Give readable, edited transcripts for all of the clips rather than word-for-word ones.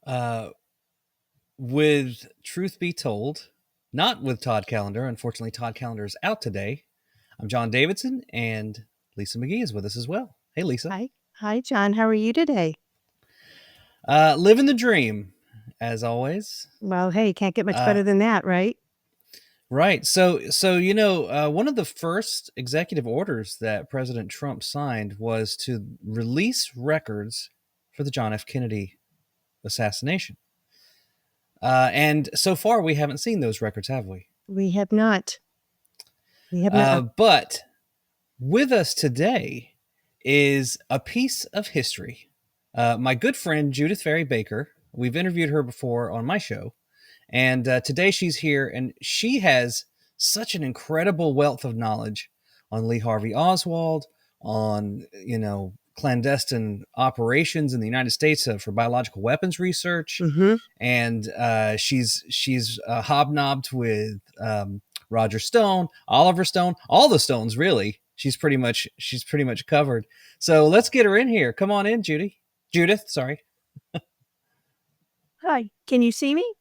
Uh, with truth be told, not with Todd Callender. Unfortunately, Todd Callender is out today. I'm John Davidson, and Lisa McGee is with us as well. Hey, Lisa. Hi. Hi, John. How are you today? Living the dream, as always. Well, hey, can't get much Uh, better than that, right? right. One of the first executive orders that President Trump signed was to release records for the John F. Kennedy assassination. And so far, we haven't seen those records, have we? We have not. We have not. But with us today is a piece of history. My good friend Judyth Vary Baker. We've interviewed her before on my show, and today she's here, and she has such an incredible wealth of knowledge on Lee Harvey Oswald, on clandestine operations in the United States for biological weapons research, Mm-hmm. and she's hobnobbed with Roger Stone, Oliver Stone, all the Stones really. She's pretty much covered. So let's get her in here. Come on in, Judyth. Sorry. Hi. Can you see me?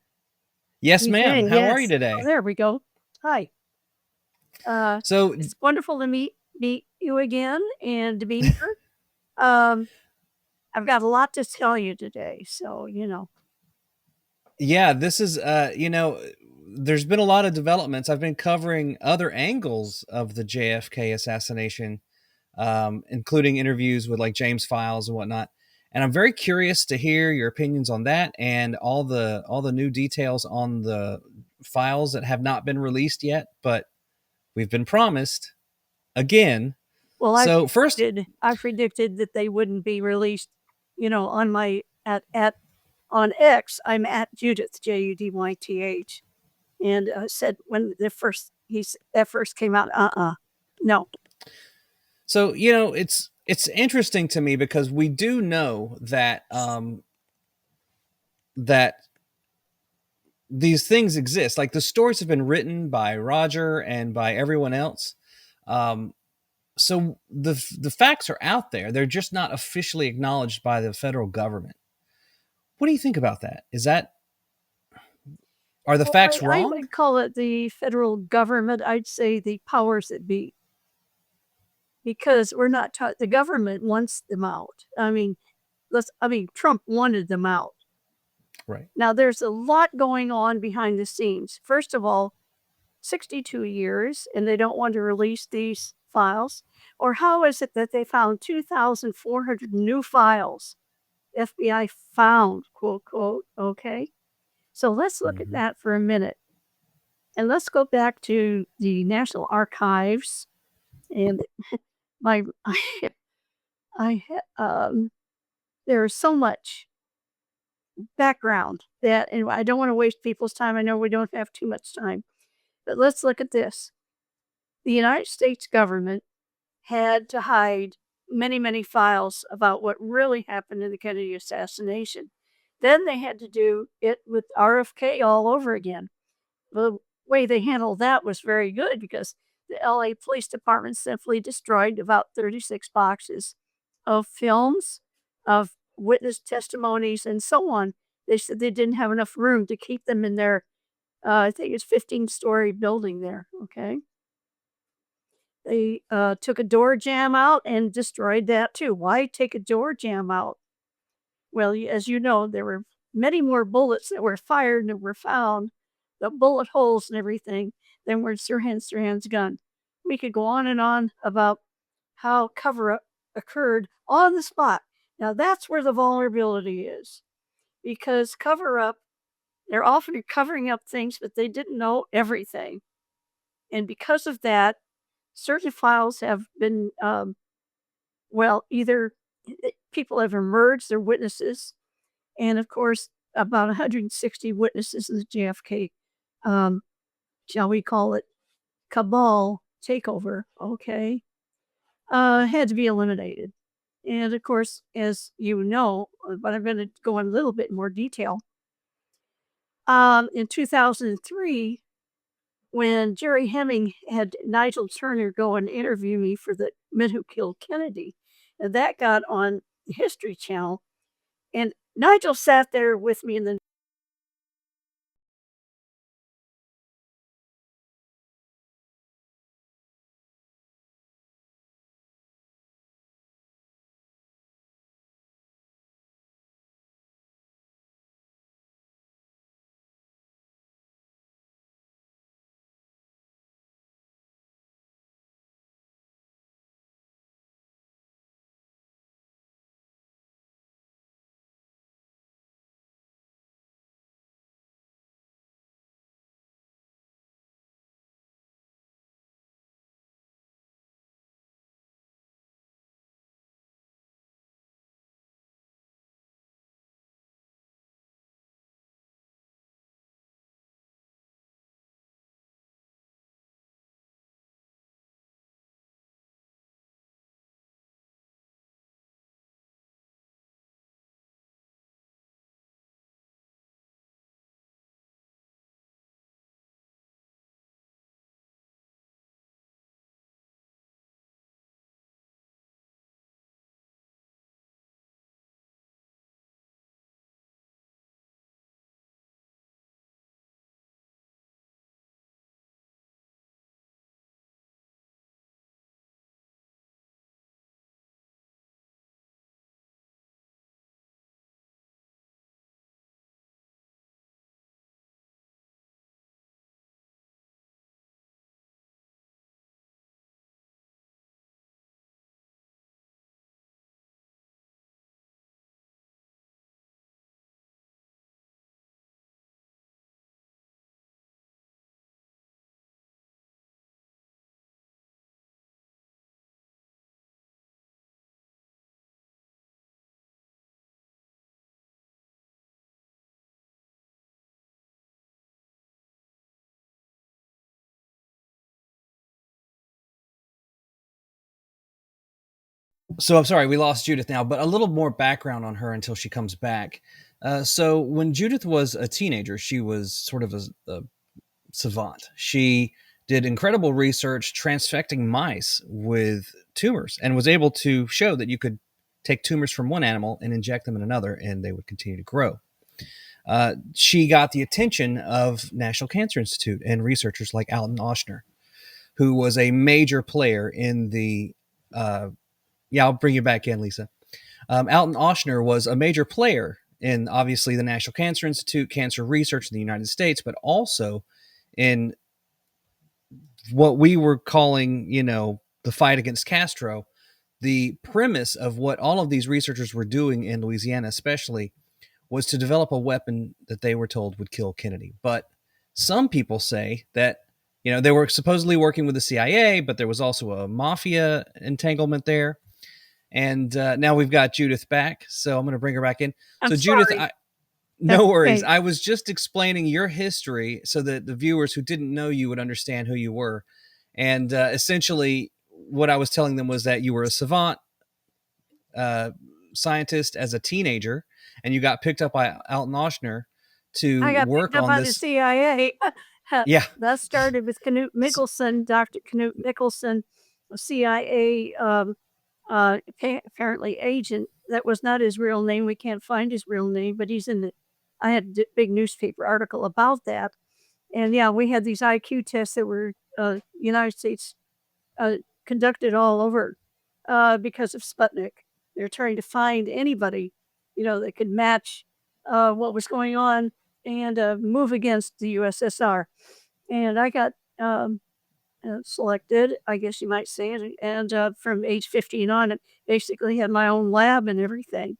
Yes, You ma'am. can. How are you Yes. Oh, today? there we go. Hi. So It's wonderful to meet you again and to be here. Um, I've got a lot to tell you today, so yeah, this is there's been a lot of developments. I've been covering other angles of the JFK assassination, including interviews with like James Files and whatnot. And I'm very curious to hear your opinions on that and all the new details on the files that have not been released yet, but we've been promised again. Well, So first, I predicted that they wouldn't be released, on my at on X. I'm at Judyth Judyth, and said when that first came out, no. so it's interesting to me because we do know that these things exist. Like the stories have been written by Roger and by everyone else. Um, so the facts are out there. They're just not officially acknowledged by the federal government. What do you think about that? Are the Well, facts I wrong? would call it the federal government. I'd say the powers that be, because we're not taught. The government wants them out. Trump wanted them out. Right. Now, there's a lot going on behind the scenes. First of all, 62 years, and they don't want to release these files. Or how is it that they found 2,400 new files? FBI found, quote, quote, okay? So let's look at Mm-hmm. that for a minute. And let's go back to the National Archives. And my, there's so much background and I don't want to waste people's time. I know we don't have too much time, but let's look at this. The United States government had to hide many, many files about what really happened in the Kennedy assassination. Then they had to do it with RFK all over again. The way they handled that was very good because the LA Police Department simply destroyed about 36 boxes of films, of witness testimonies, and so on. They said they didn't have enough room to keep them in their, I think it's 15-story building there. Okay. They took a door jamb out and destroyed that too. Why take a door jamb out? Well, as you know, there were many more bullets that were fired and were found, the bullet holes and everything, than were Sirhan's gun. We could go on and on about how cover-up occurred on the spot. Now that's where the vulnerability is, because cover-up, they're often covering up things, but they didn't know everything. And because of that, certain files have been, either people have emerged, they're witnesses, and of course, about 160 witnesses in the JFK, shall we call it, cabal takeover, okay, had to be eliminated. And of course, as you know, but I'm going to go in a little bit more detail. In 2003, when Jerry Hemming had Nigel Turner go and interview me for the Men Who Killed Kennedy, and that got on the History Channel, and Nigel sat there with me in the So I'm sorry, we lost Judith now, but a little more background on her until she comes back. So when Judith was a teenager, she was sort of a savant. She did incredible research transfecting mice with tumors and was able to show that you could take tumors from one animal and inject them in another, and they would continue to grow. She got the attention of National Cancer Institute and researchers like Alton Oshner, who was a major player in the. Yeah, I'll bring you back in, Lisa. Alton Oshner was a major player in obviously the National Cancer Institute, cancer research in the United States, but also in what we were calling, the fight against Castro. The premise of what all of these researchers were doing in Louisiana, especially, was to develop a weapon that they were told would kill Kennedy. But some people say that, they were supposedly working with the CIA, but there was also a mafia entanglement there. And now we've got Judith back, so I'm going to bring her back in. I'm So, Judith, sorry. no worries. Okay. I was just explaining your history so that the viewers who didn't know you would understand who you were. And essentially, what I was telling them was that you were a savant uh, scientist as a teenager, and you got picked up by Alton Oshner to I got picked work up on by the this. CIA. Yeah, That started with Knut Mickelson, Dr. Knut Mickelson, a CIA apparently agent. That was not his real name. We can't find his real name, but he's in the. I had a big newspaper article about that. And yeah, we had these IQ tests that were United States uh, conducted all over because of Sputnik. They're trying to find anybody, that could match what was going on and move against the USSR. And I got selected, I guess you might say, and from age 15 on, it basically had my own lab and everything.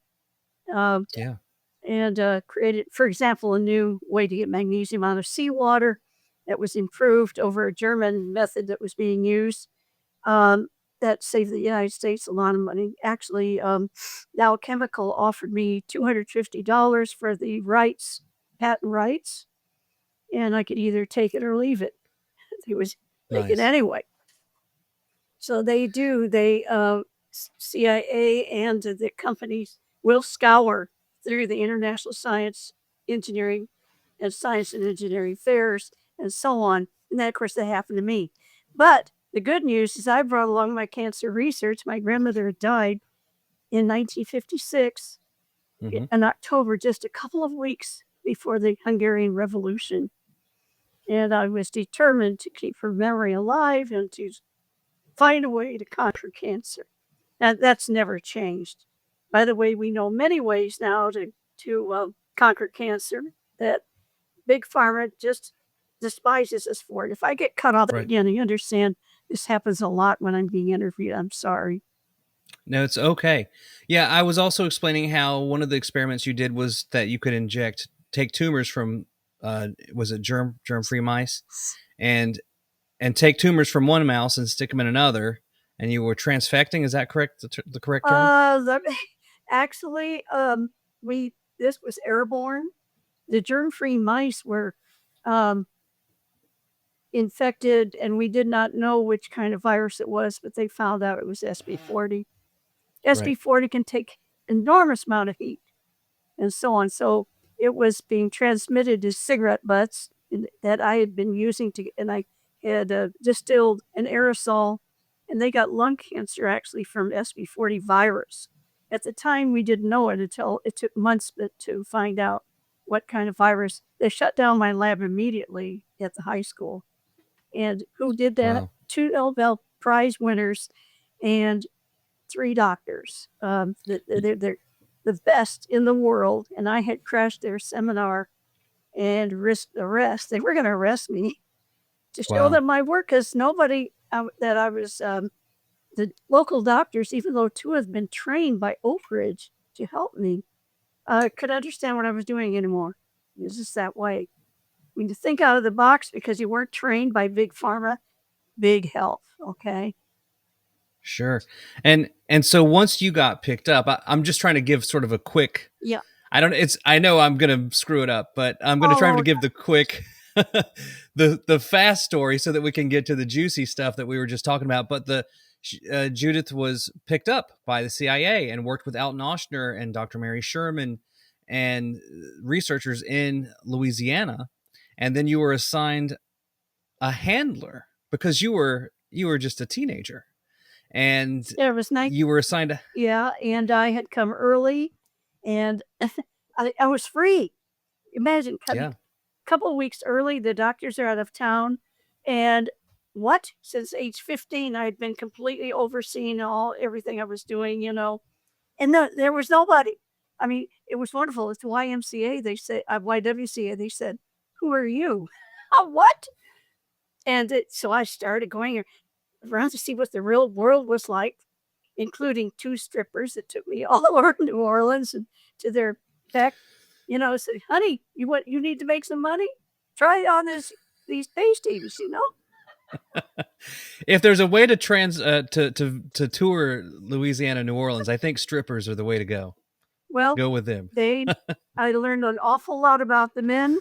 Um, yeah, and created, for example, a new way to get magnesium out of seawater that was improved over a German method that was being used um, that saved the United States a lot of money. Actually, Dow Chemical offered me $250 for the rights, patent rights, and I could either take it or leave it. It was taken nice. anyway. So they do. They CIA and the companies will scour through the international science, engineering, and science and engineering fairs, and so on. And that, of course, that happened to me. But the good news is I brought along my cancer research. My grandmother died in 1956, Hmm. in October, just a couple of weeks before the Hungarian Revolution. And I was determined to keep her memory alive and to find a way to conquer cancer. And that's never changed. By the way, we know many ways now to conquer cancer that Big Pharma just despises us for it. If I get cut off Right. again, you understand this happens a lot when I'm being interviewed. I'm sorry. No, it's okay. Yeah, I was also explaining how one of the experiments you did was that you could take tumors from, was it germ-free mice, and take tumors from one mouse and stick them in another, and you were transfecting. Is that correct? The correct term? Let me, actually, we this was airborne. The germ-free mice were um, infected, and we did not know which kind of virus it was, but they found out it was SB40. Right. SB40 can take enormous amount of heat and so on. So it was being transmitted as cigarette butts that I had been using and I had distilled an aerosol, and they got lung cancer actually from SB40 virus. At the time, we didn't know it until it took months to find out what kind of virus. They shut down my lab immediately at the high school. And who did that? Wow. 2 Nobel Prize winners and 3 doctors. They're the best in the world, and I had crashed their seminar and risked arrest. They were going to arrest me to show Wow. them my work, because nobody that I was the local doctors, even though 2 have been trained by Oak Ridge to help me, could understand what I was doing anymore. It's just that way. When you think out of the box because you weren't trained by Big Pharma, big health. Okay. Sure. And so once you got picked up, I'm just trying to give sort of a quick. Yeah. I know I'm gonna screw it up, but I'm gonna try Oh, to give the quick, the fast story so that we can get to the juicy stuff that we were just talking about. But Judyth was picked up by the CIA and worked with Alton Oshner and Dr. Mary Sherman and researchers in Louisiana, and then you were assigned a handler because you were just a teenager, and there was nice. you were assigned a. Yeah, and I had come early, and I was free. Imagine coming Yeah. a couple of weeks early. The doctors are out of town, and what? Since age 15, I had been completely overseeing everything I was doing, and there was nobody. I mean, it was wonderful. It's YMCA. They said, YWCA. They said, "Who are you?" What? And so I started going around to see what the real world was like, including 2 strippers that took me all over New Orleans and to their back, said, "Honey, you need to make some money? Try on these pasties, you know?" If there's a way to to tour Louisiana, New Orleans, I think strippers are the way to go. Well, Go with them. I learned an awful lot about the men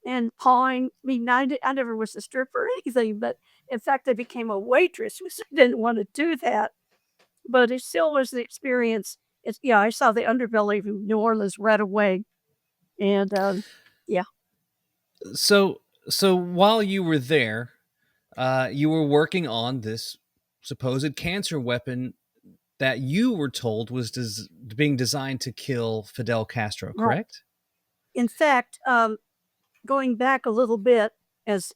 and pawing. I mean, I never was a stripper or anything, but in fact, I became a waitress because I didn't want to do that. But it still was the experience. Yeah, I saw the underbelly of New Orleans right away. And yeah, So while you were there, you were working on this supposed cancer weapon that you were told was being designed to kill Fidel Castro, right. correct? In fact, going back a little bit, as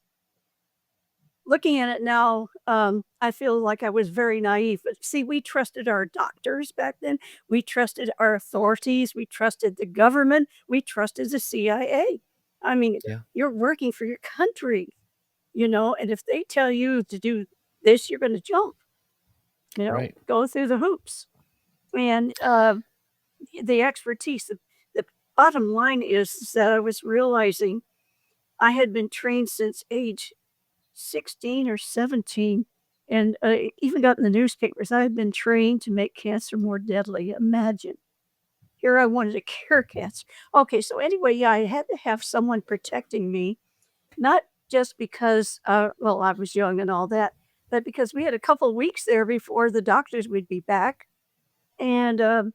looking at it now, I feel like I was very naive. But see, we trusted our doctors back then. We trusted our authorities. We trusted the government. We trusted the CIA. I mean, Yeah. you're working for your country, and if they tell you to do this, you're going to jump, Right. go through the hoops. And the expertise, the bottom line is that I was realizing I had been trained since age 16 or 17, and even got in the newspapers. I had been trained to make cancer more deadly. Imagine. Here I wanted to cure cancer. Okay, so anyway, yeah, I had to have someone protecting me, not just because, well, I was young and all that, but because we had a couple of weeks there before the doctors would be back. And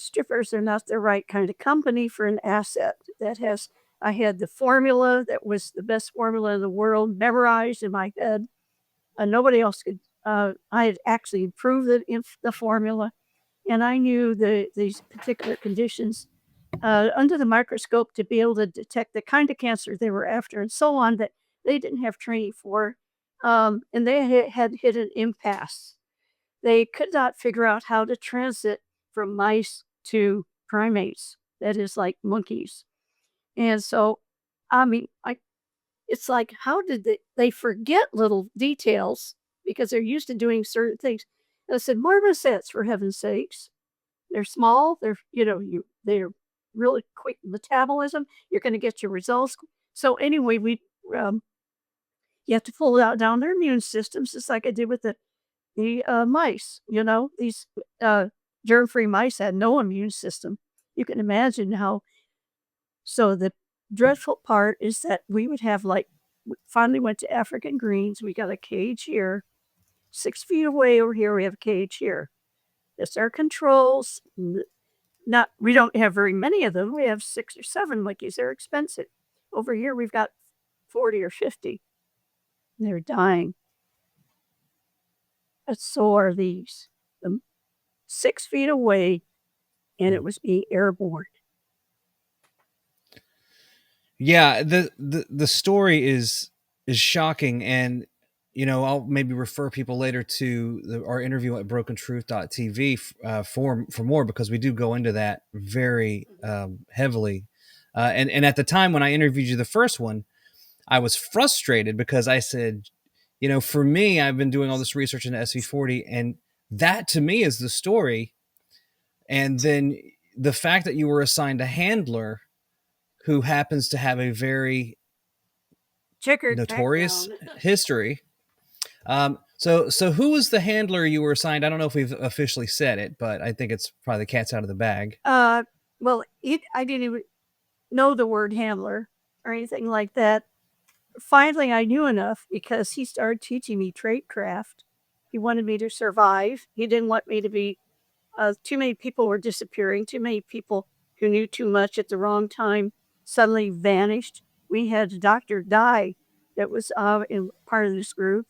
strippers are not the right kind of company for an asset that has. I had the formula that was the best formula in the world memorized in my head. Nobody else could. I had actually improved it in the formula. and I knew these particular conditions under the microscope to be able to detect the kind of cancer they were after and so on that they didn't have training for. And they had hit an impasse. They could not figure out how to transit from mice to primates, that is, like monkeys. And so, I mean, it's like, how did they forget little details because they're used to doing certain things? And I said, marmosets, for heaven's sakes. They're small. They're really quick metabolism. You're going to get your results. So anyway, um, you have to pull out down their immune systems, just like I did with the mice. These germ-free mice had no immune system. You can imagine how. So the dreadful part is that we would have we finally went to African greens. We got a cage here, 6 feet away over here. We have a cage here. That's our controls. Not we don't have very many of them. We have 6 or 7 monkeys. They're expensive. Over here we've got 40 or 50. They're dying. But so are these. 6 feet away, and it was being airborne. Yeah, the story is shocking, and I'll maybe refer people later to our interview at brokentruth.tv for more, because we do go into that very heavily. And at the time when I interviewed you the first one, I was frustrated because I said, for me, I've been doing all this research into SV40, and that to me is the story. And then the fact that you were assigned a handler who happens to have a very Checkered notorious background. history. So who was the handler you were assigned? I don't know if we've officially said it, but I think it's probably the cat's out of the bag. Well, I didn't even know the word handler or anything like that. Finally, I knew enough because he started teaching me tradecraft. He wanted me to survive. He didn't want me to be. Too many people were disappearing. Too many people who knew too much at the wrong time suddenly vanished. We had a doctor die that was in part of this group.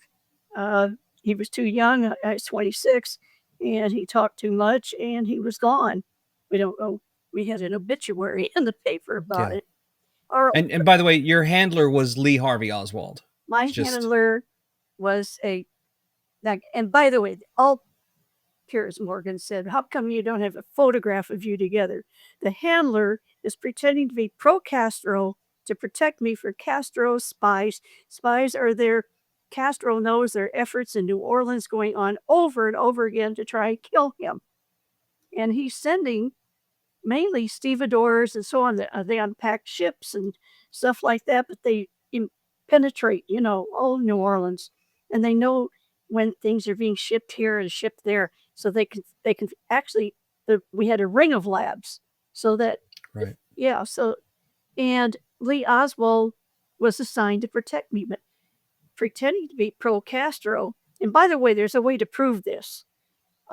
He was too young. I was 26, and he talked too much, and he was gone. We don't know. We had an obituary in the paper about Yeah. it. Or And by the way, your handler was Lee Harvey Oswald. my handler was and by the way, all Piers Morgan said, how come you don't have a photograph of you together? The handler is pretending to be pro-Castro to protect me for Castro's spies. Spies are there. Castro knows their efforts in New Orleans going on over and over again to try and kill him. And he's sending mainly stevedores and so on. They unpack ships and stuff like that, but they penetrate, all New Orleans. And they know when things are being shipped here and shipped there. So they can actually, we had a ring of labs so that, right. Yeah. So, and Lee Oswald was assigned to protect me, but pretending to be pro-Castro. And by the way, there's a way to prove this.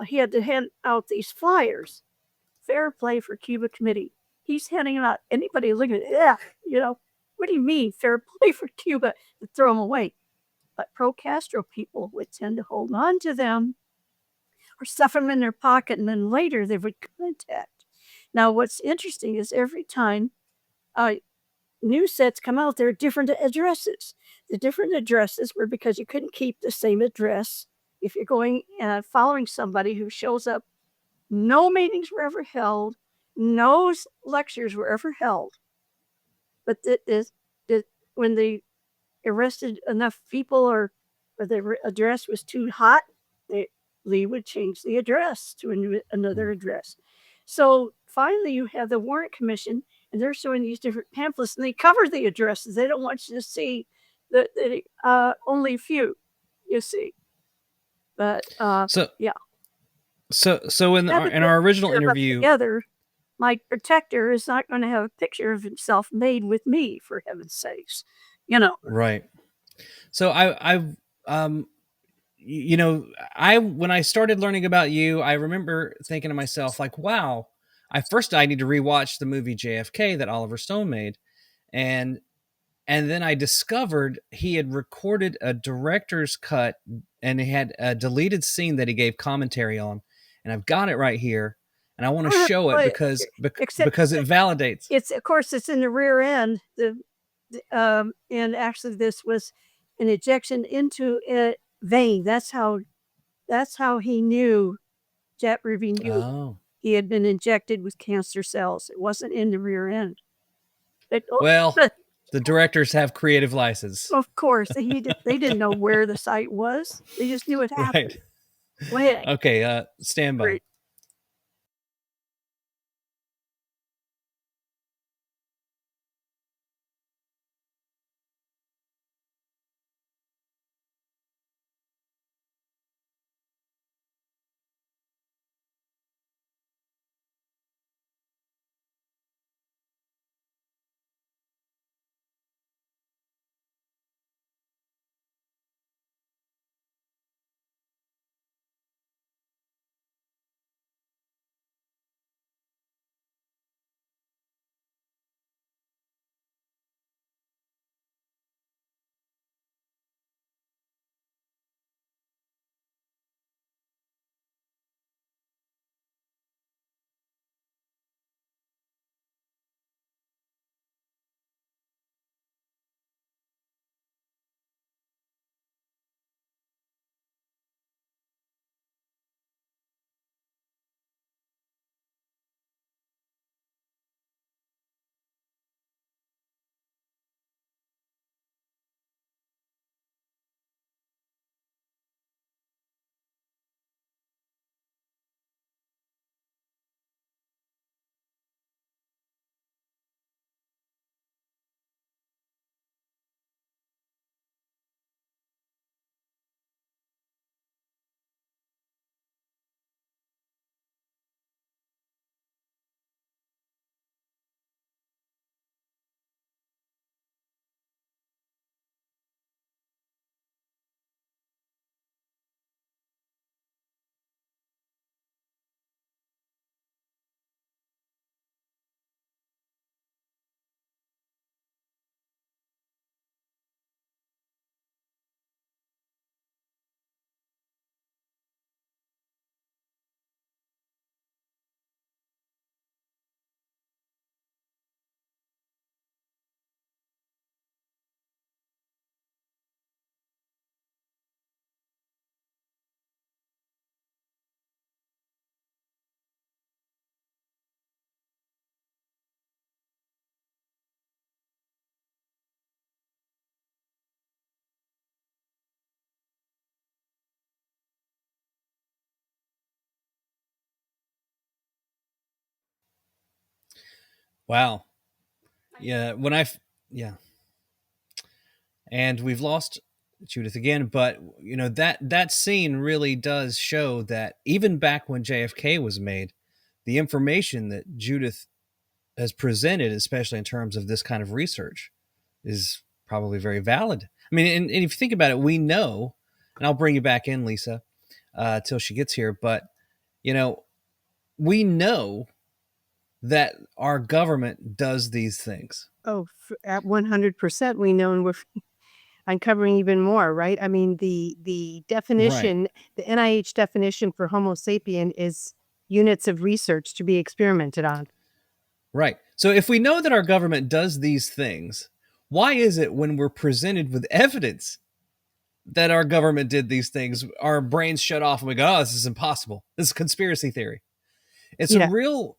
He had to hand out these flyers, Fair Play for Cuba Committee. He's handing them out. Anybody looking at it, what do you mean, fair play for Cuba? To throw them away. But pro-Castro people would tend to hold on to them or stuff them in their pocket, and then later they would contact. Now, what's interesting is every time news sets come out, there are different addresses. The different addresses were because you couldn't keep the same address if you're going following somebody who shows up. No meetings were ever held. No lectures were ever held. But when they arrested enough people or the address was too hot, Lee would change the address to another address. So finally, you have the Warrant Commission, and they're showing these different pamphlets, and they cover the addresses. They don't want you to see only a few, you see. But yeah. So in our original interview, together, my protector is not going to have a picture of himself made with me, for heaven's sakes, Right. So when I started learning about you, I remember thinking to myself, like, wow, I need to rewatch the movie JFK that Oliver Stone made. And then I discovered he had recorded a director's cut, and he had a deleted scene that he gave commentary on. and I've got it right here, and I want to I don't have to show it play it. because Except because it validates. it's, of course, it's in the rear end. And actually, this was an ejection into a vein. That's how he knew. Jet Ruby knew Oh, he had been injected with cancer cells. It wasn't in the rear end. well, But the directors have creative license. of course, they didn't know where the site was. They just knew it happened. Right. Go ahead. Okay, stand by. Great. Wow. Yeah. Yeah, and we've lost Judith again, but that scene really does show that even back when JFK was made, the information that Judith has presented, especially in terms of this kind of research, is probably very valid. I mean, and if you think about it, we know, and I'll bring you back in, Lisa, till she gets here, but you know, we know that our government does these things. Oh, at 100%, we know, and we're uncovering even more, right? I mean, the Right. definition, the NIH definition for Homo sapien is units of research to be experimented on. Right. So if we know that our government does these things, why is it when we're presented with evidence that our government did these things, our brains shut off and we go, "Oh, this is impossible. This is conspiracy theory." It's a Yeah. real,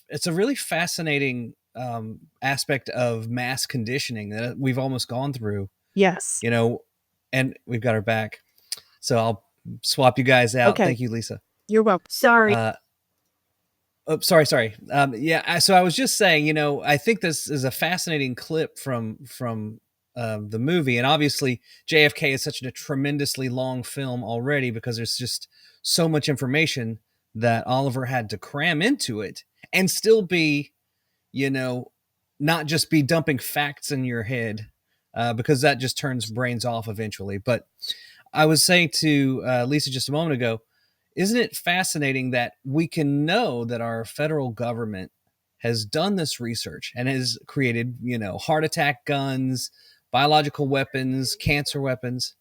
it's a really fascinating aspect of mass conditioning that we've almost gone through. Yes. And we've got our back. So I'll swap you guys out. Okay. Thank you, Lisa. You're welcome. Sorry. Oh, sorry. Yeah. So I was just saying, I think this is a fascinating clip from the movie, and obviously JFK is such a tremendously long film already because there's just so much information that Oliver had to cram into it and still be, not just be dumping facts in your head, because that just turns brains off eventually. But I was saying to Lisa just a moment ago, isn't it fascinating that we can know that our federal government has done this research and has created, heart attack guns, biological weapons, cancer weapons,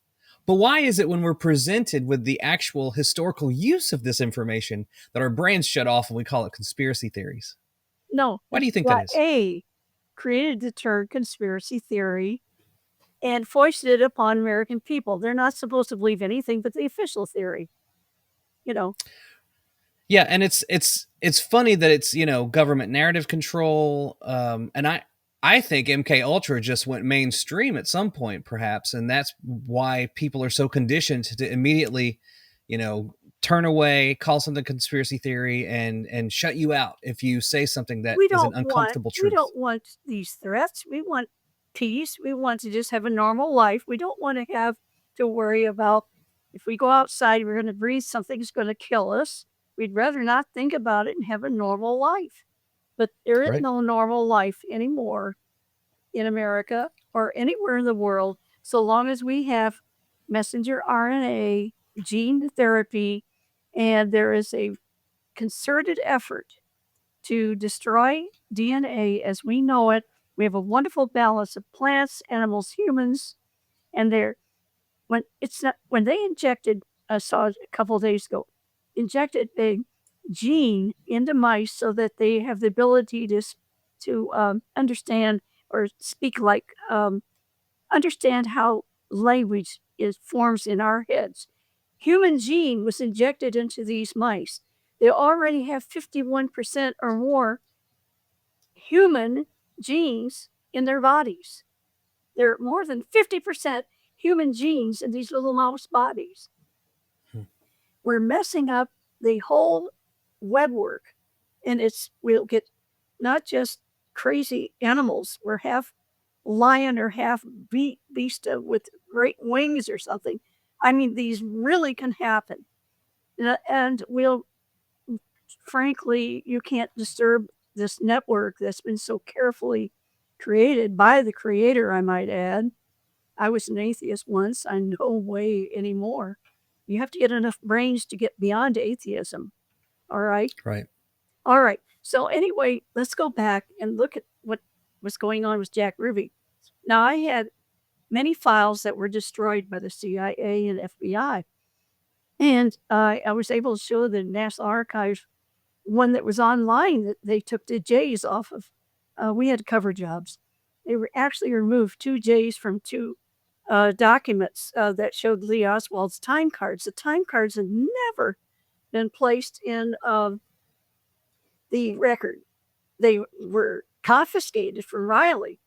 But why is it when we're presented with the actual historical use of this information that our brains shut off and we call it conspiracy theories? No. Why do you think that is? CIA created the term conspiracy theory and foisted it upon American people. They're not supposed to believe anything but the official theory. You know. Yeah, and it's funny that it's, you know, government narrative control, and I think MK Ultra just went mainstream at some point, perhaps, and that's why people are so conditioned to immediately, you know, turn away, call something conspiracy theory, and shut you out if you say something that is an uncomfortable truth. We don't want these threats. We want peace. We want to just have a normal life. We don't want to have to worry about if we go outside, we're going to breathe, something's going to kill us. We'd rather not think about it and have a normal life. But there is no normal life anymore in America or anywhere in the world, so long as we have messenger RNA, gene therapy, and there is a concerted effort to destroy DNA as we know it. We have a wonderful balance of plants, animals, humans, and when they injected, I saw it a couple of days ago, injected a gene into mice so that they have the ability to understand or speak like understand how language forms in our heads. Human gene was injected into these mice. They already have 51% or more human genes in their bodies. There are more than 50% human genes in these little mouse bodies. We're messing up the whole web work, and we'll get not just crazy animals. We're half lion or half beast with great wings or something. I mean, these really can happen. And frankly, you can't disturb this network that's been so carefully created by the creator, I might add. I was an atheist once. I'm no way anymore. You have to get enough brains to get beyond atheism. All right? Right. All right. So anyway, let's go back and look at what was going on with Jack Ruby. Now, I had many files that were destroyed by the CIA and FBI. And I was able to show the National Archives one that was online that they took the J's off of. We had cover jobs. They were actually removed 2 J's from 2 documents that showed Lee Oswald's time cards. The time cards had never been placed in the record. They were confiscated from Riley.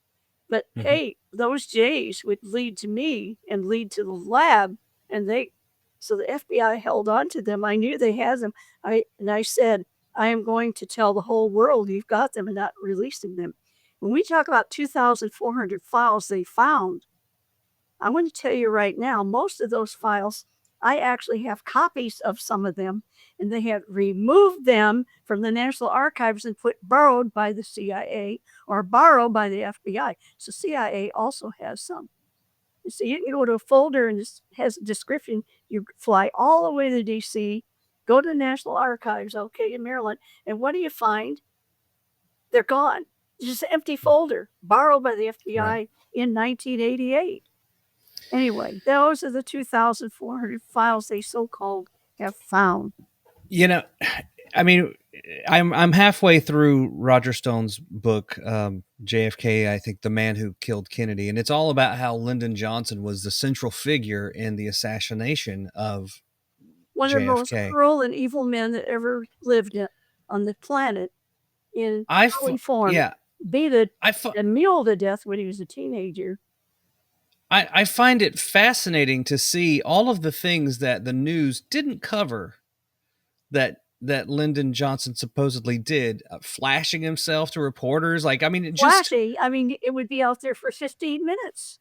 But hey, those J's would lead to me and lead to the lab, and so the FBI held on to them. I knew they had them. I said, I am going to tell the whole world you've got them and not releasing them. When we talk about 2,400 files they found, I want to tell you right now, most of those files, I actually have copies of some of them, and they have removed them from the National Archives and put borrowed by the CIA or borrowed by the FBI. So CIA also has some. So you can go to a folder and it has a description. You fly all the way to DC, go to the National Archives, okay, in Maryland, and what do you find? They're gone. It's just an empty folder, borrowed by the FBI in 1988. Anyway, those are the 2,400 files they so-called have found. You know, I mean, I'm halfway through Roger Stone's book, JFK, I think, The Man Who Killed Kennedy, and it's all about how Lyndon Johnson was the central figure in the assassination of one JFK. of the most cruel and evil men that ever lived on the planet in early form. Yeah. Beat a mule to death when he was a teenager. I find it fascinating to see all of the things that the news didn't cover that Lyndon Johnson supposedly did, flashing himself to reporters. Like, I mean, it would be out there for 15 minutes.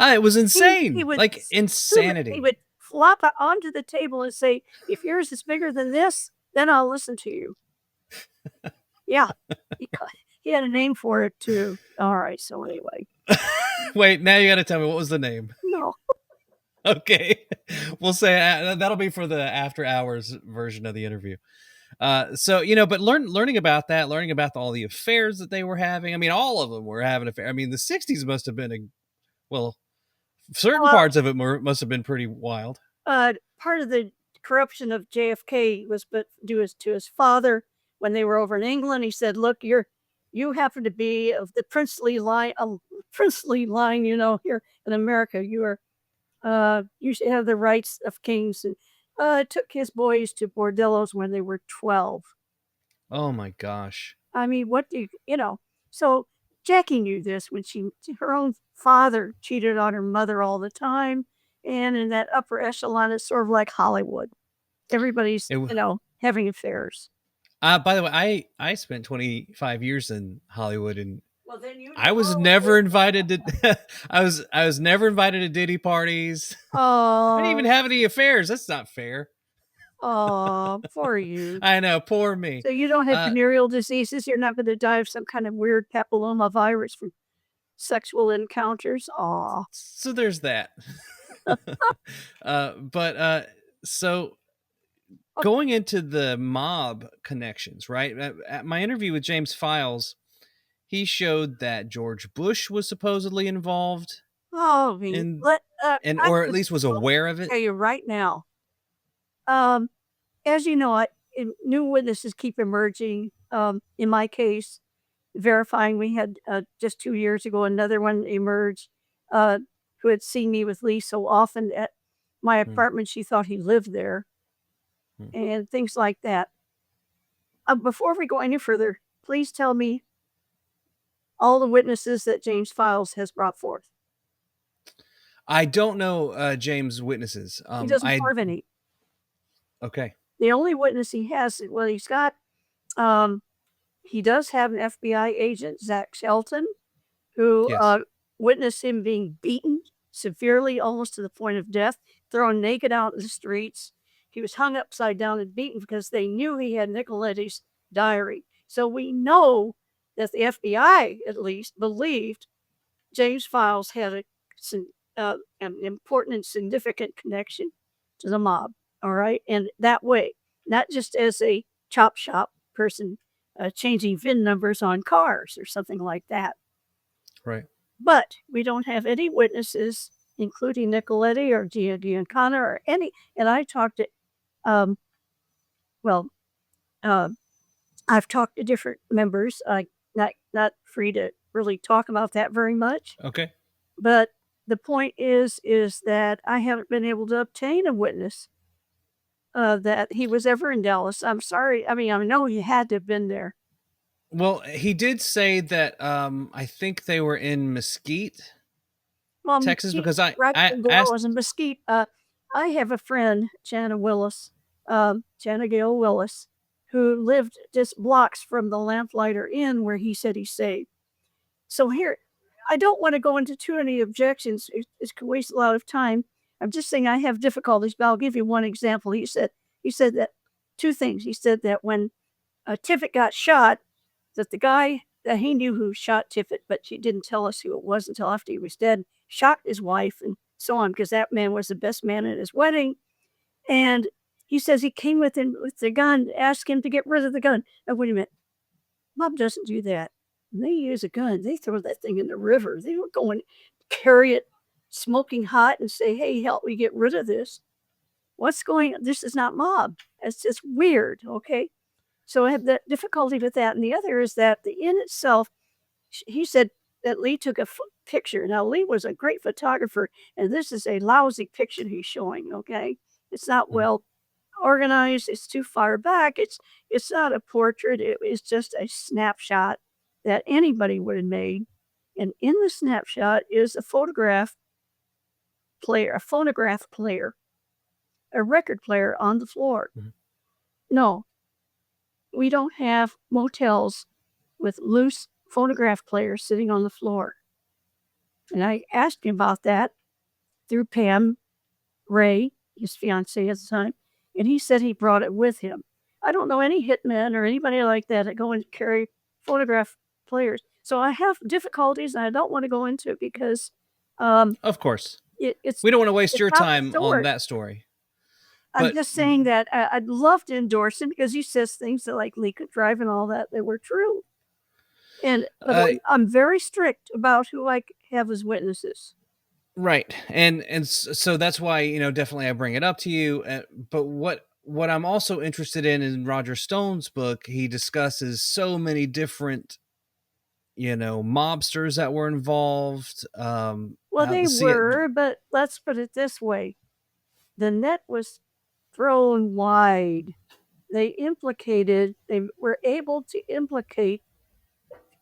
It was insane. He would insanity. He would flop onto the table and say, if yours is bigger than this, then I'll listen to you. Yeah. He had a name for it too. All right. So anyway. Wait, now you got to tell me, what was the name? No. Okay. We'll say that'll be for the after hours version of the interview. So, you know, but learning about that, learning about all the affairs that they were having. I mean, all of them were having affairs. I mean, the 60s must have been Certain Well, parts of it must have been pretty wild. part of the corruption of JFK was due to his father when they were over in England. He said, "Look, you happen to be of the princely line, you know, here in America. You should have the rights of kings." And took his boys to bordellos when they were 12. Oh my gosh. I mean, what do you know? So Jackie knew this when her own father cheated on her mother all the time. And in that upper echelon, it's sort of like Hollywood. Everybody's, It, having affairs. by the way, I spent 25 years in Hollywood, and Well, then you I was never invited to. I was never invited to Diddy parties. I didn't even Oh, have any affairs. That's not fair. oh, poor you. I know, poor me. So you don't have Uh, venereal diseases. You're not going to die of some kind of weird papilloma virus from sexual encounters. Aw. so there's that. But so going into the mob connections, right? At my interview with James Files, he showed that George Bush was supposedly involved Oh, in, and I or at just least was aware of it. tell you right now. As you know, new witnesses keep emerging. In my case, verifying we had just 2 years ago another one emerged who had seen me with Lee so often at my apartment she thought he lived there, and things like that. Before we go any further, please tell me all the witnesses that James Files has brought forth. I don't know James' witnesses. He doesn't I have any. Okay. The only witness he has, well, he does have an FBI agent, Zach Shelton, who Yes. witnessed him being beaten severely, almost to the point of death, thrown naked out in the streets. He was hung upside down and beaten because they knew he had Nicoletti's diary. So we know that the FBI, at least, believed James Files had an important and significant connection to the mob. All right. And that way, not just as a chop shop person changing VIN numbers on cars or something like that. Right. But we don't have any witnesses, including Nicoletti or Giancana or any. And I talked to, I've talked to different members. Not free to really talk about that very much. Okay. But the point is that I haven't been able to obtain a witness that he was ever in Dallas. I'm sorry. I mean, I know he had to have been there. Well, he did say that I think they were in Mesquite, Well, Texas, Mesquite, because I Rackingdale was asked. in Mesquite. I have a friend, Jana Gail Willis, who lived just blocks from the Lamplighter Inn where he said he stayed. So here, I don't want to go into too many objections. It could waste a lot of time. I'm just saying I have difficulties, but I'll give you one example. He said that two things. He said that when Tippit got shot, that the guy that he knew who shot Tippit, but she didn't tell us who it was until after he was dead, shot his wife and so on, because that man was the best man at his wedding. And he says he came with the gun, asked him to get rid of the gun. Now, wait a minute. Mob doesn't do that. When they use a gun, they throw that thing in the river. They don't go and carry it smoking hot and say, "Hey, help me get rid of this." What's going on? This is not mob. It's just weird, okay? So I have that difficulty with that. And the other is that the inn itself, he said that Lee took a picture. Now, Lee was a great photographer, and this is a lousy picture he's showing, okay? It's not well organized. It's too far back. It's not a portrait. It is just a snapshot that anybody would have made. And in the snapshot is a phonograph player, a record player on the floor. No, we don't have motels with loose phonograph players sitting on the floor. And I asked him about that through Pam Ray, his fiancée at the time, and he said he brought it with him. I don't know any hitmen or anybody like that go and carry phonograph players. So I have difficulties, and I don't want to go into it because Of course. We don't want to waste your time on that story. I'm just saying that I'd love to endorse him because he says things that like Lee could drive and all that were true. And but I'm very strict about who I have as witnesses. Right. And so that's why, definitely I bring it up to you. But what I'm also interested in Roger Stone's book, he discusses so many different, mobsters that were involved. Well, How they the see it. were, but let's put it this way. The net was thrown wide. They were able to implicate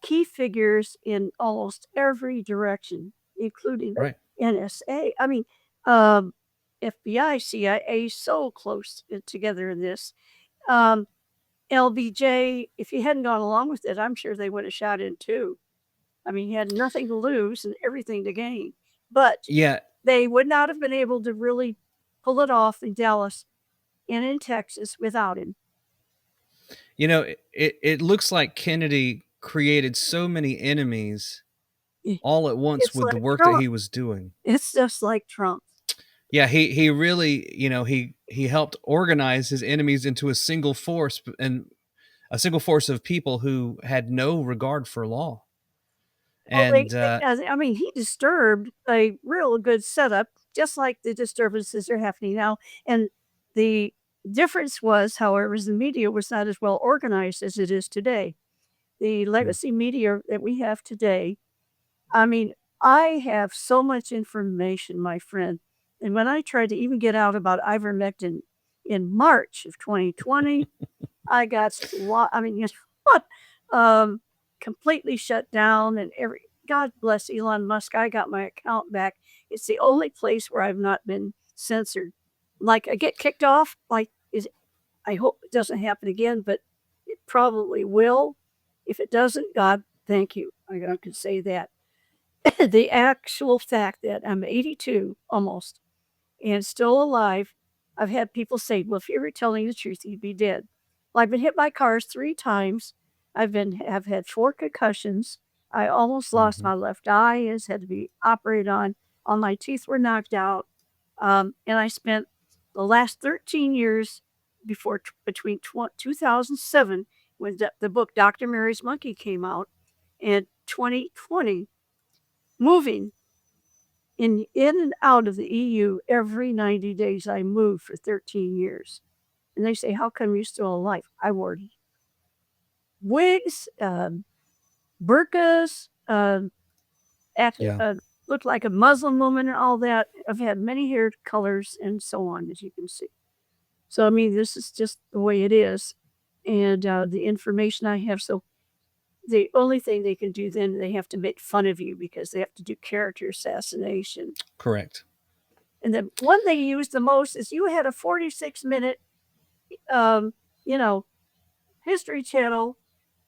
key figures in almost every direction, including Right. NSA. I mean, FBI, CIA, so close together in this. LBJ, if he hadn't gone along with it, I'm sure they would have shot in too. I mean, he had nothing to lose and everything to gain. But Yeah. they would not have been able to really pull it off in Dallas and in Texas without him. It looks like Kennedy created so many enemies all at once It's with like the work Trump. that he was doing. It's just like Trump. Yeah, he really, he helped organize his enemies into a single force, and a single force of people who had no regard for law. Well, And I mean, he disturbed a real good setup, just like the disturbances are happening now. And the difference was, however, is the media was not as well organized as it is today. The legacy media that we have today, I mean, I have so much information, my friend. And when I tried to even get out about ivermectin in March of 2020, I got I mean, what? Completely shut down and God bless Elon Musk. I got my account back. It's the only place where I've not been censored. Like I get kicked off, I hope it doesn't happen again, but it probably will. If it doesn't, God, thank you. I can say that. The actual fact that I'm 82 almost and still alive, I've had people say, well, if you were telling the truth, you'd be dead. Well, I've been hit by cars 3 times. Have had 4 concussions. I almost lost my left eye, has had to be operated on. All my teeth were knocked out. And I spent the last 13 years between 2007, when the book Dr. Mary's Monkey came out, and 2020, moving in and out of the EU every 90 days. I moved for 13 years. And they say, how come you're still alive? I wore wigs, burqas, looked like a Muslim woman and all that. I've had many hair colors and so on, as you can see. So, I mean, this is just the way it is. And the information I have. So the only thing they can do then, they have to make fun of you because they have to do character assassination. correct. And the one they use the most is you had a 46-minute, History Channel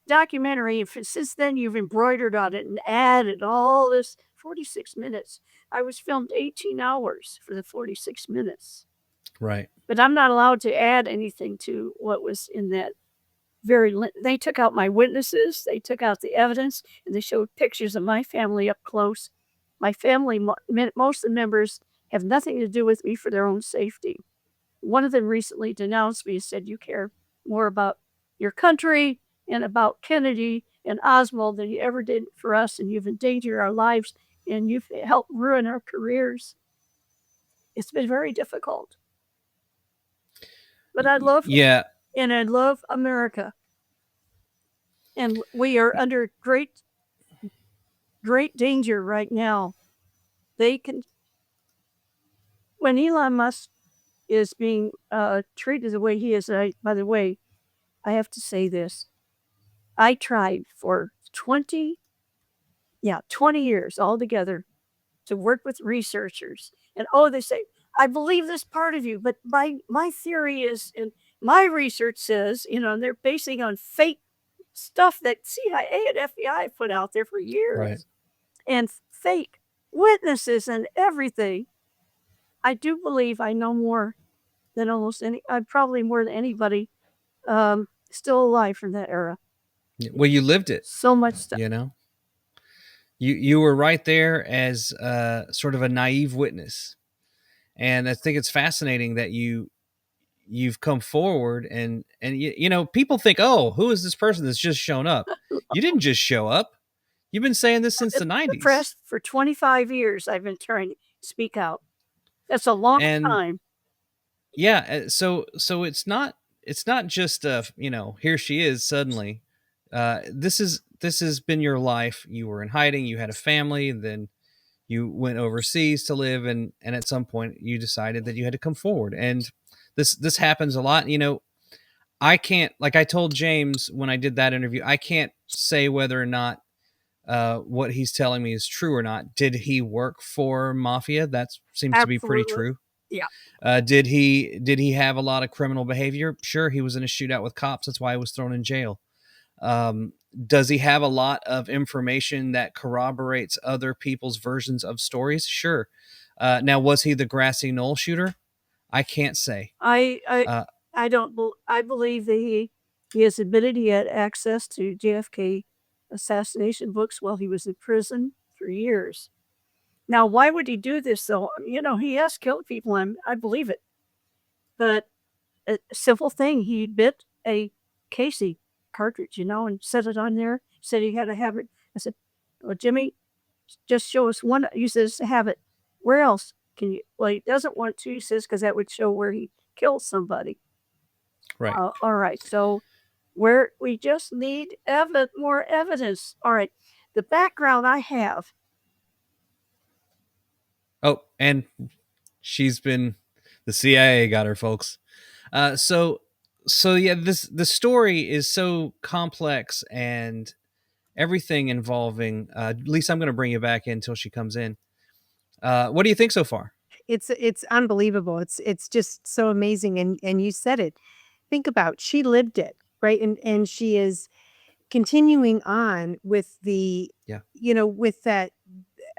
documentary. Since then, you've embroidered on it and added all this 46 minutes. I was filmed 18 hours for the 46 minutes. Right. But I'm not allowed to add anything to what was in that they took out my witnesses, they took out the evidence, and they showed pictures of my family up close. My family, most of the members have nothing to do with me for their own safety. One of them recently denounced me and said, you care more about your country and about Kennedy and Oswald than you ever did for us, and you've endangered our lives, and you've helped ruin our careers. It's been very difficult. But I love Yeah. and I love America. And we are under great danger right now. When Elon Musk is being treated the way he is, by the way, I have to say this. I tried for 20 years altogether to work with researchers. And they say, I believe this part of you, but my theory is, and my research says, and they're basing on fake stuff that CIA and FBI put out there for years. Right. And fake witnesses and everything. I do believe I know more than probably more than anybody still alive from that era. Well, you lived it. So much stuff. You were right there as sort of a naive witness. And I think it's fascinating that you've come forward and people think, oh, who is this person that's just shown up? You didn't just show up. You've been saying this since the 90s. Press for 25 years. I've been trying. speak out. That's a long And time. yeah, so it's not just here she is suddenly. This has been your life. You were in hiding, you had a family, then you went overseas to live, and at some point you decided that you had to come forward. And this happens a lot. I can't, like I told James when I did that interview, I can't say whether or not what he's telling me is true or not. Did he work for mafia? That seems to be pretty Absolutely. true. Yeah. Did he have a lot of criminal behavior? Sure, he was in a shootout with cops. That's why he was thrown in jail. Does he have a lot of information that corroborates other people's versions of stories? Sure. Now, was he the grassy knoll shooter? I can't say. Uh, I don't. I believe that he has admitted he had access to JFK assassination books while he was in prison for years. Now, why would he do this though? He has killed people, and I believe it. But a simple thing, he bit a Casey cartridge, and set it on there. Said he had to have it. I said, "Well, Jimmy, just show us one." He says, "Have it. Where else can you?" Well, he doesn't want to. He says because that would show where he killed somebody. right. All right. So we just need more evidence. All right. The background I have. Oh, and the CIA got her, folks. So yeah, the story is so complex, and everything involving Lisa, I'm going to bring you back in until she comes in. What do you think so far? It's unbelievable. It's just so amazing. And you said it. Think about, she lived it, right? And she is continuing on with Yeah. with that.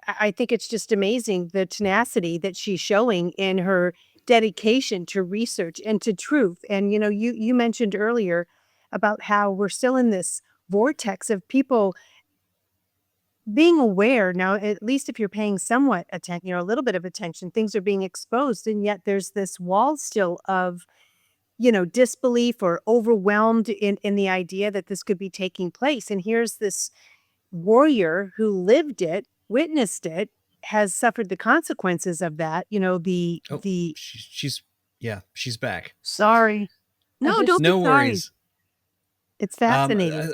I think it's just amazing, the tenacity that she's showing in her dedication to research and to truth. And you mentioned earlier about how we're still in this vortex of people being aware now. At least if you're paying somewhat attention, a little bit of attention, things are being exposed, and yet there's this wall still of disbelief or overwhelmed in the idea that this could be taking place. And here's this warrior who lived it, witnessed it, has suffered the consequences of that. Oh, she's back. Sorry. No, don't be No sorry. worries. It's fascinating.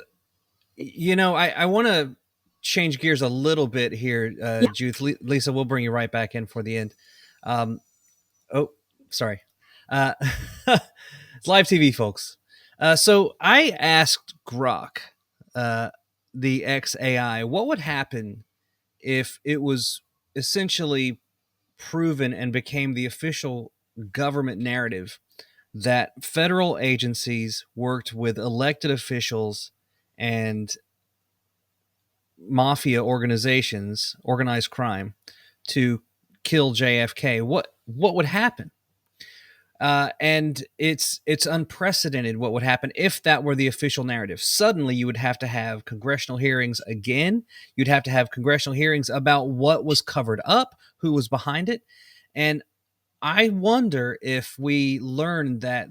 I want to change gears a little bit here, Yeah. Judyth. Lisa, we'll bring you right back in for the end. Oh, sorry. It's live TV, folks. So I asked Grok, the XAI, what would happen if it was essentially proven and became the official government narrative that federal agencies worked with elected officials and mafia organizations, organized crime, to kill JFK. What would happen? And it's unprecedented what would happen if that were the official narrative. Suddenly, you would have to have congressional hearings again. You'd have to have congressional hearings about what was covered up, who was behind it, and I wonder if we learned that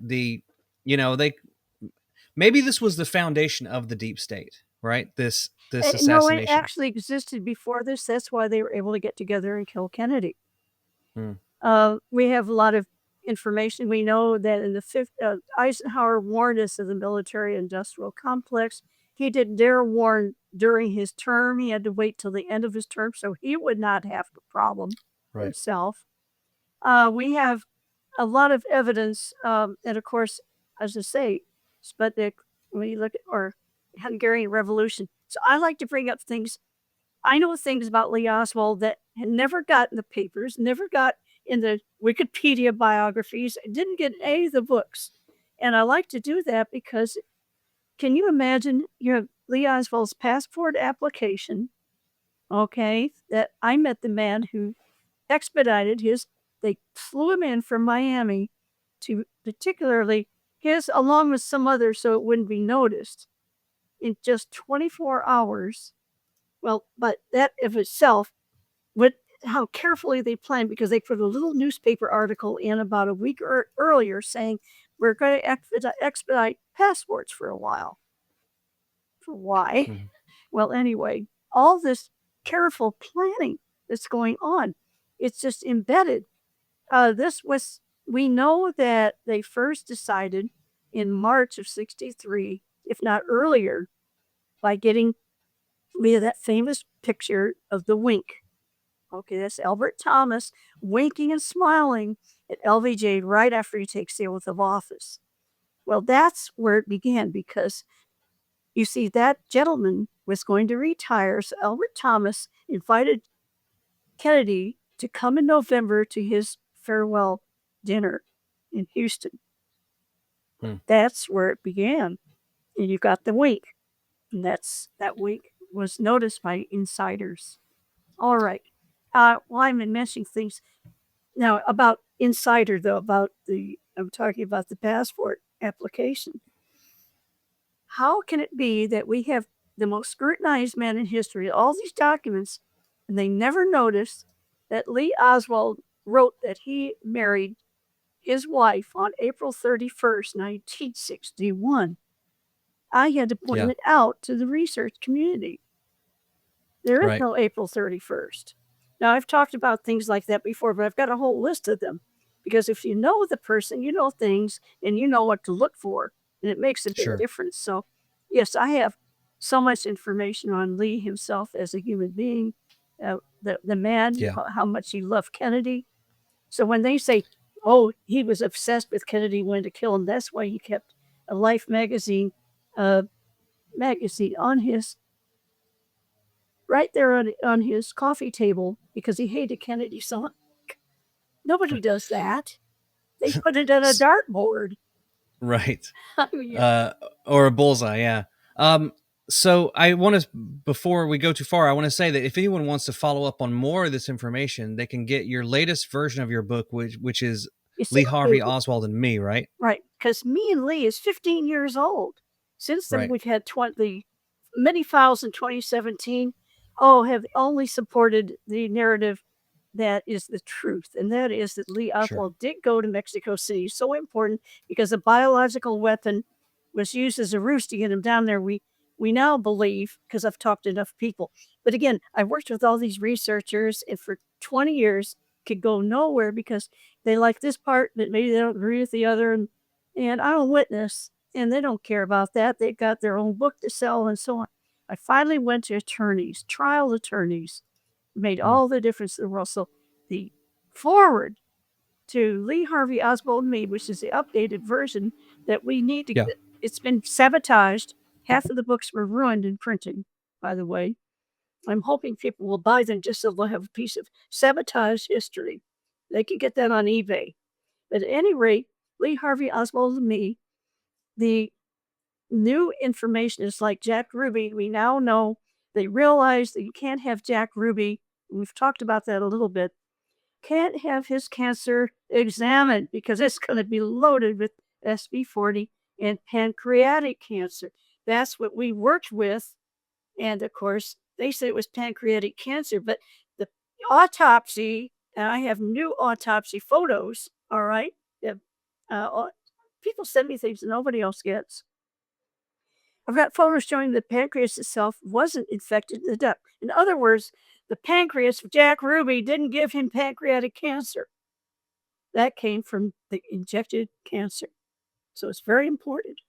maybe this was the foundation of the deep state, right? This No, it assassination. actually existed before this. That's why they were able to get together and kill Kennedy. Hmm. We have a lot of information. We know that in the Eisenhower warned us of the military-industrial complex. He didn't dare warn during his term. He had to wait till the end of his term so he would not have the problem himself. We have a lot of evidence, and of course, as I say, Sputnik, when you look at, or Hungarian Revolution. So I like to bring up things. I know things about Lee Oswald that had never got in the papers, never got in the Wikipedia biographies, didn't get in any of the books. And I like to do that because can you imagine you have Lee Oswald's passport application, okay, that I met the man who expedited they flew him in from Miami to particularly his, along with some others so it wouldn't be noticed, in just 24 hours. Well, but that of itself, how carefully they planned, because they put a little newspaper article in about a week earlier saying we're going to expedite passports for a while. For why? Mm-hmm. Well, anyway, all this careful planning that's going on. It's just embedded. We know that they first decided in March of 63, if not earlier, by getting we have that famous picture of the wink. Okay, that's Albert Thomas winking and smiling at LBJ right after he takes the oath of office. Well, that's where it began because you see, that gentleman was going to retire, so Albert Thomas invited Kennedy to come in November to his farewell dinner in Houston. That's where it began. And you've got the wink. And that wink was noticed by insiders. All right. Well, I'm mentioning things now about insider, though, I'm talking about the passport application. How can it be that we have the most scrutinized man in history, all these documents, and they never noticed that Lee Oswald wrote that he married his wife on April 31st, 1961? I had to point it out to the research community. There is no April 31st. Now, I've talked about things like that before, but I've got a whole list of them. Because if you know the person, you know things, and you know what to look for, and it makes a big difference. So, yes, I have so much information on Lee himself as a human being, the man, how much he loved Kennedy. So when they say, oh, he was obsessed with Kennedy, wanted to kill him, that's why he kept a Life magazine on his right there on his coffee table because he hated Kennedy so much. Nobody does that. They put it on a dartboard. Right. Or a bullseye, yeah. So I want to, before we go too far, I want to say that if anyone wants to follow up on more of this information, they can get your latest version of your book, which is Lee Harvey Oswald and Me, right? Right, because Me and Lee is 15 years old. Since then, we've had many files in 2017. Have only supported the narrative that is the truth, and that is that Lee Oswald did go to Mexico City. So important because a biological weapon was used as a ruse to get him down there. We now believe, because I've talked to enough people. But again, I've worked with all these researchers, and for 20 years could go nowhere because they like this part, but maybe they don't agree with the other. And I'm a witness, and they don't care about that. They've got their own book to sell and so on. I finally went to attorneys, trial attorneys, made all the difference in the world. So the forward to Lee Harvey Oswald and Me, which is the updated version that we need to get. It's been sabotaged. Half of the books were ruined in printing, by the way. I'm hoping people will buy them just so they'll have a piece of sabotaged history. They can get that on eBay. But at any rate, Lee Harvey Oswald and Me, the new information is like Jack Ruby. We now know they realize that you can't have Jack Ruby. We've talked about that a little bit. Can't have his cancer examined because it's going to be loaded with SV40 and pancreatic cancer. That's what we worked with. And of course, they said it was pancreatic cancer, but the autopsy, and I have new autopsy photos, all right? People send me things that nobody else gets. I've got photos showing the pancreas itself wasn't infected in the duct. In other words, the pancreas of Jack Ruby didn't give him pancreatic cancer. That came from the injected cancer. So it's very important.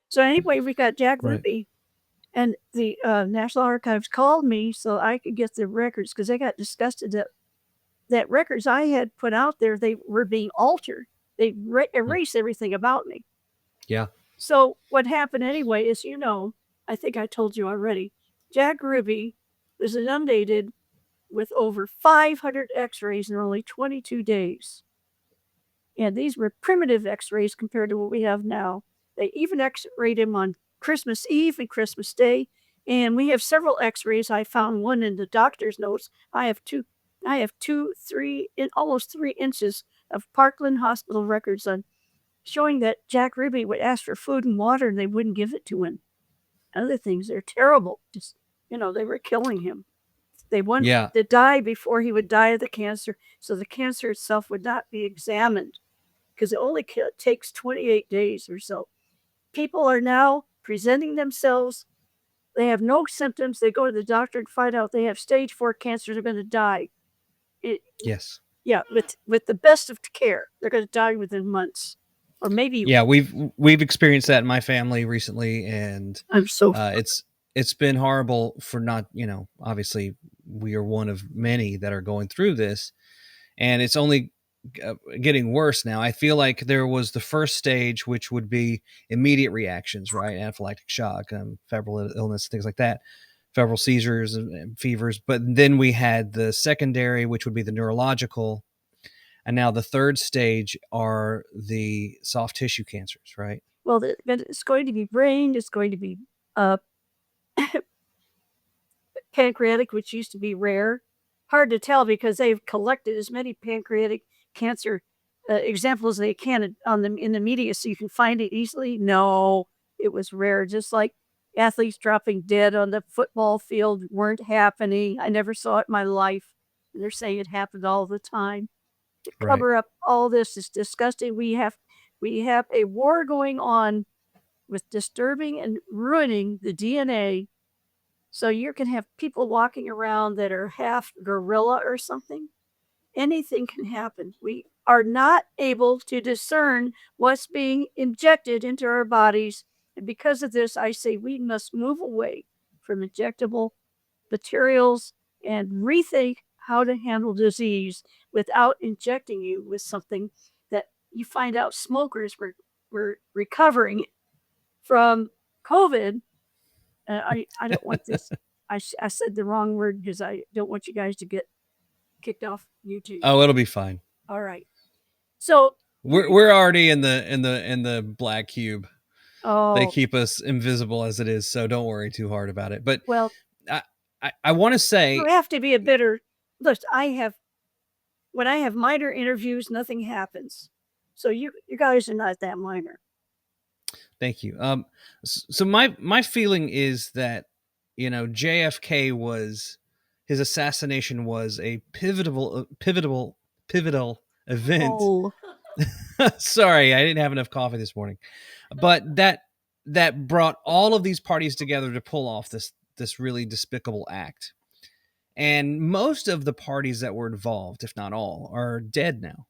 So anyway, we got Jack Ruby, and the National Archives called me so I could get the records because they got disgusted that records I had put out there, they were being altered. They erased everything about me. Yeah. So what happened anyway is, I think I told you already, Jack Ruby was inundated with over 500 x-rays in only 22 days. And these were primitive x-rays compared to what we have now. They even x-rayed him on Christmas Eve and Christmas Day. And we have several x-rays. I found one in the doctor's notes. I have almost 3 inches of Parkland Hospital records on showing that Jack Ruby would ask for food and water and they wouldn't give it to him. Other things, they're terrible. Just, they were killing him. They wanted to die before he would die of the cancer, so the cancer itself would not be examined because it only takes 28 days or so. People are now presenting themselves. They have no symptoms. They go to the doctor and find out they have stage 4 cancer. They're going to die. Yes. Yeah, with the best of care, they're going to die within months, or maybe. Yeah, we've experienced that in my family recently, and I'm so. it's been horrible for not, obviously we are one of many that are going through this, and it's only getting worse now. I feel like there was the first stage, which would be immediate reactions, right? Anaphylactic shock, febrile illness, things like that, febrile seizures and fevers. But then we had the secondary, which would be the neurological. And now the third stage are the soft tissue cancers, right? Well, it's going to be brain. It's going to be pancreatic, which used to be rare. Hard to tell because they've collected as many pancreatic cancer examples as they can in the media, so you can find it easily. No, it was rare. Just like athletes dropping dead on the football field weren't happening. I never saw it in my life. And they're saying it happened all the time. To cover up all this is disgusting. We have a war going on with disturbing and ruining the DNA. So you can have people walking around that are half gorilla or something. Anything can happen. We are not able to discern what's being injected into our bodies. And because of this, I say we must move away from injectable materials and rethink how to handle disease without injecting you with something that you find out smokers were recovering from COVID. I don't want this. I said the wrong word because I don't want you guys to get kicked off YouTube. Oh, it'll be fine. All right. So we're already in the black cube. Oh, they keep us invisible as it is, so don't worry too hard about it. But well, I want to say you have to be a bitter. Look, when I have minor interviews, nothing happens. So you guys are not that minor. Thank you. So my feeling is that JFK his assassination was a pivotal event. Oh. Sorry, I didn't have enough coffee this morning, but that brought all of these parties together to pull off this really despicable act. And most of the parties that were involved, if not all, are dead now.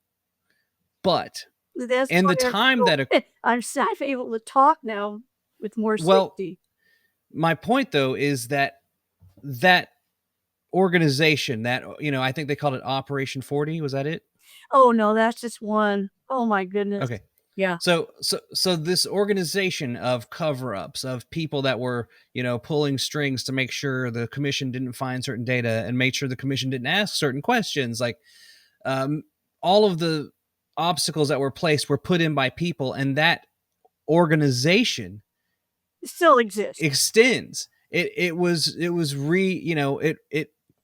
But in the time that I'm able to talk now with more safety. My point though is that organization, that I think they called it Operation 40. Was that it? Oh no, that's just one. Oh my goodness. Okay. Yeah. So this organization of cover-ups, of people that were, pulling strings to make sure the commission didn't find certain data and make sure the commission didn't ask certain questions, like all of the obstacles that were placed were put in by people, and that organization still exists. Extends.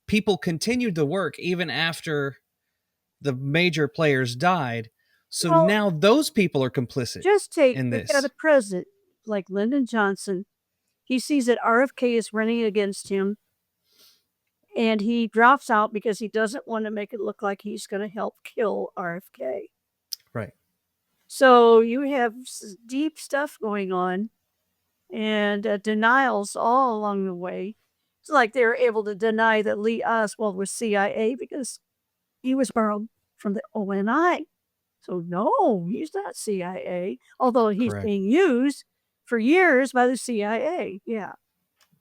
People continued the work even after the major players died. So now those people are complicit. Just take in this. Got a president like Lyndon Johnson. He sees that RFK is running against him, and he drops out because he doesn't want to make it look like he's going to help kill RFK. Right. So you have deep stuff going on, and denials all along the way. It's like they were able to deny that Lee Oswald was CIA because he was borrowed from the ONI. So no, he's not CIA, although he's being used for years by the CIA. Yeah.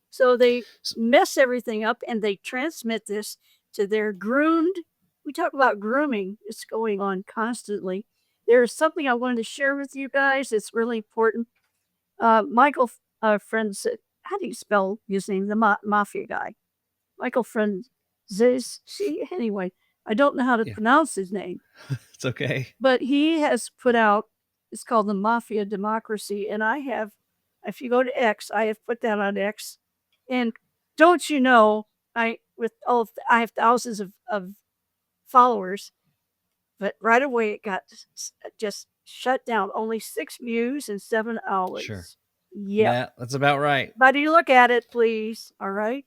So they mess everything up and they transmit this to their groomed. We talk about grooming. It's going on constantly. There's something I wanted to share with you guys. It's really important. Michael, friend said, how do you spell his name? The mafia guy. Michael Friend. Anyway, I don't know how to pronounce his name. It's okay. But he has put out, it's called the Mafia Democracy. And I have, if you go to X, I have put that on X. And don't you know, I have thousands of followers, but right away it got just shut down. Only 6 views in 7 hours. Sure. Yeah. That's about right. But you look at it, please. All right.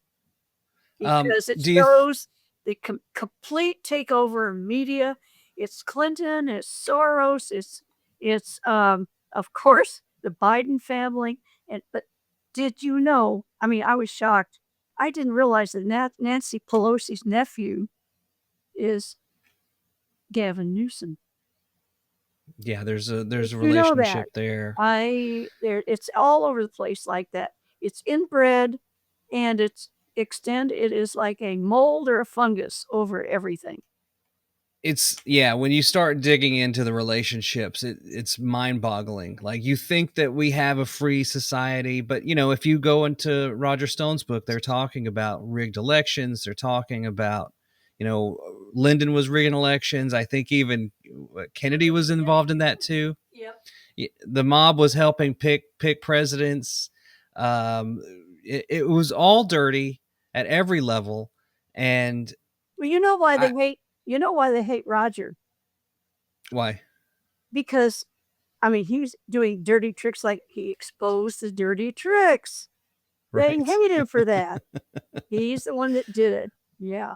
Because it shows the complete takeover of media. It's Clinton, it's Soros, it's of course the Biden family. But did you know? I mean, I was shocked. I didn't realize that Nancy Pelosi's nephew is Gavin Newsom. Yeah, there's a You know that. relationship there. It's all over the place like that. It's inbred, and it is like a mold or a fungus over everything. It's when you start digging into the relationships, it's mind-boggling. Like, you think that we have a free society, but if you go into Roger Stone's book, they're talking about rigged elections. They're talking about, Lyndon was rigging elections. I think even Kennedy was involved in that too. Yep. The mob was helping pick presidents. It was all dirty at every level. And well, you know why they hate Roger? Why? Because he was doing dirty tricks, like he exposed the dirty tricks. Right. They hate him for that. He's the one that did it. Yeah.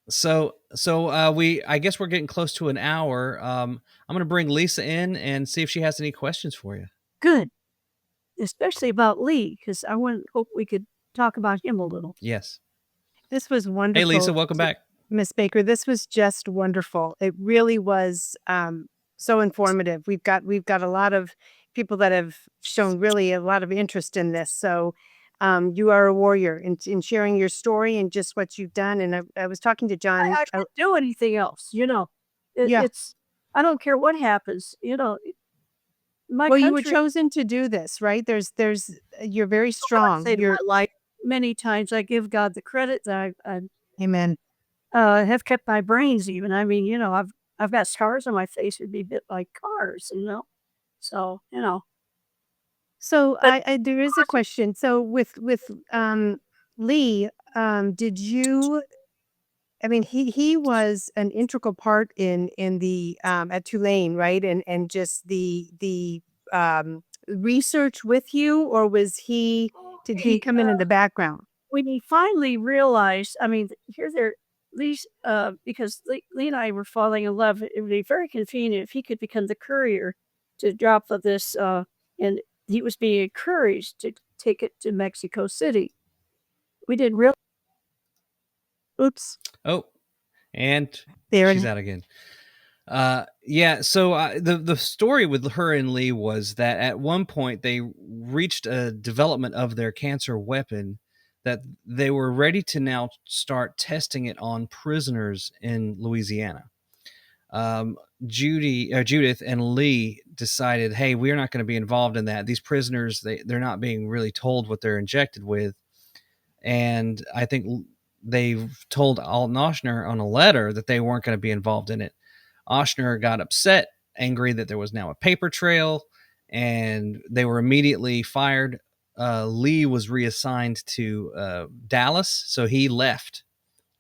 So I guess we're getting close to an hour. I'm going to bring Lisa in and see if she has any questions for you. Good. Especially about Lee, because I hope we could talk about him a little. Yes. This was wonderful. Hey, Lisa, welcome back. Miss Baker, this was just wonderful. It really was so informative. We've got a lot of people that have shown really a lot of interest in this. So you are a warrior in sharing your story and just what you've done. And I was talking to John. I can't do anything else, It's I don't care what happens, My country, you were chosen to do this, right? You're very strong. My life many times. I give God the credit that I Amen. Have kept my brains even. I've got scars on my face would be bit like cars, So, So there is a question. So with Lee, did you? I mean, he was an integral part in the at Tulane, right? And just the research with you, or did he come in the background? When he finally realized, Lee's, because Lee and I were falling in love, it would be very convenient if he could become the courier to drop this, and he was being encouraged to take it to Mexico City. We didn't realize. Oops. Oh, and there she's out again. So the story with her and Lee was that at one point they reached a development of their cancer weapon that they were ready to now start testing it on prisoners in Louisiana. Judyth and Lee decided, hey, we're not going to be involved in that. These prisoners, they're not being really told what they're injected with. And I think they've told Alton Oshner on a letter that they weren't going to be involved in it. Oshner got upset, angry that there was now a paper trail, and they were immediately fired. Lee was reassigned to Dallas, so he left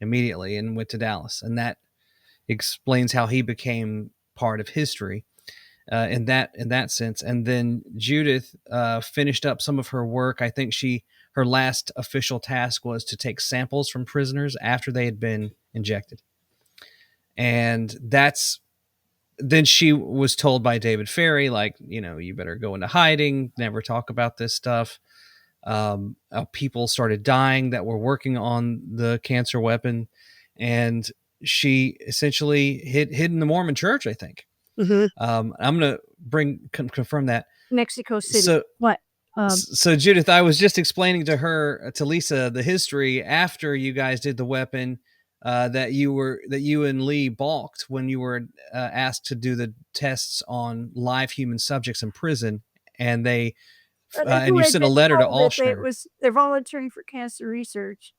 immediately and went to Dallas, and that explains how he became part of history in that sense. And then Judyth finished up some of her work. I think her last official task was to take samples from prisoners after they had been injected. And then she was told by David Ferry, like, you better go into hiding, never talk about this stuff. People started dying that were working on the cancer weapon. And she essentially hid in the Mormon church, I think. Mm-hmm. I'm going to confirm that. Mexico City. So, what? So Judyth, I was just explaining to Lisa, the history after you guys did the weapon, that you and Lee balked when you were asked to do the tests on live human subjects in prison, and and you sent a letter to Oshner. They're volunteering for cancer research,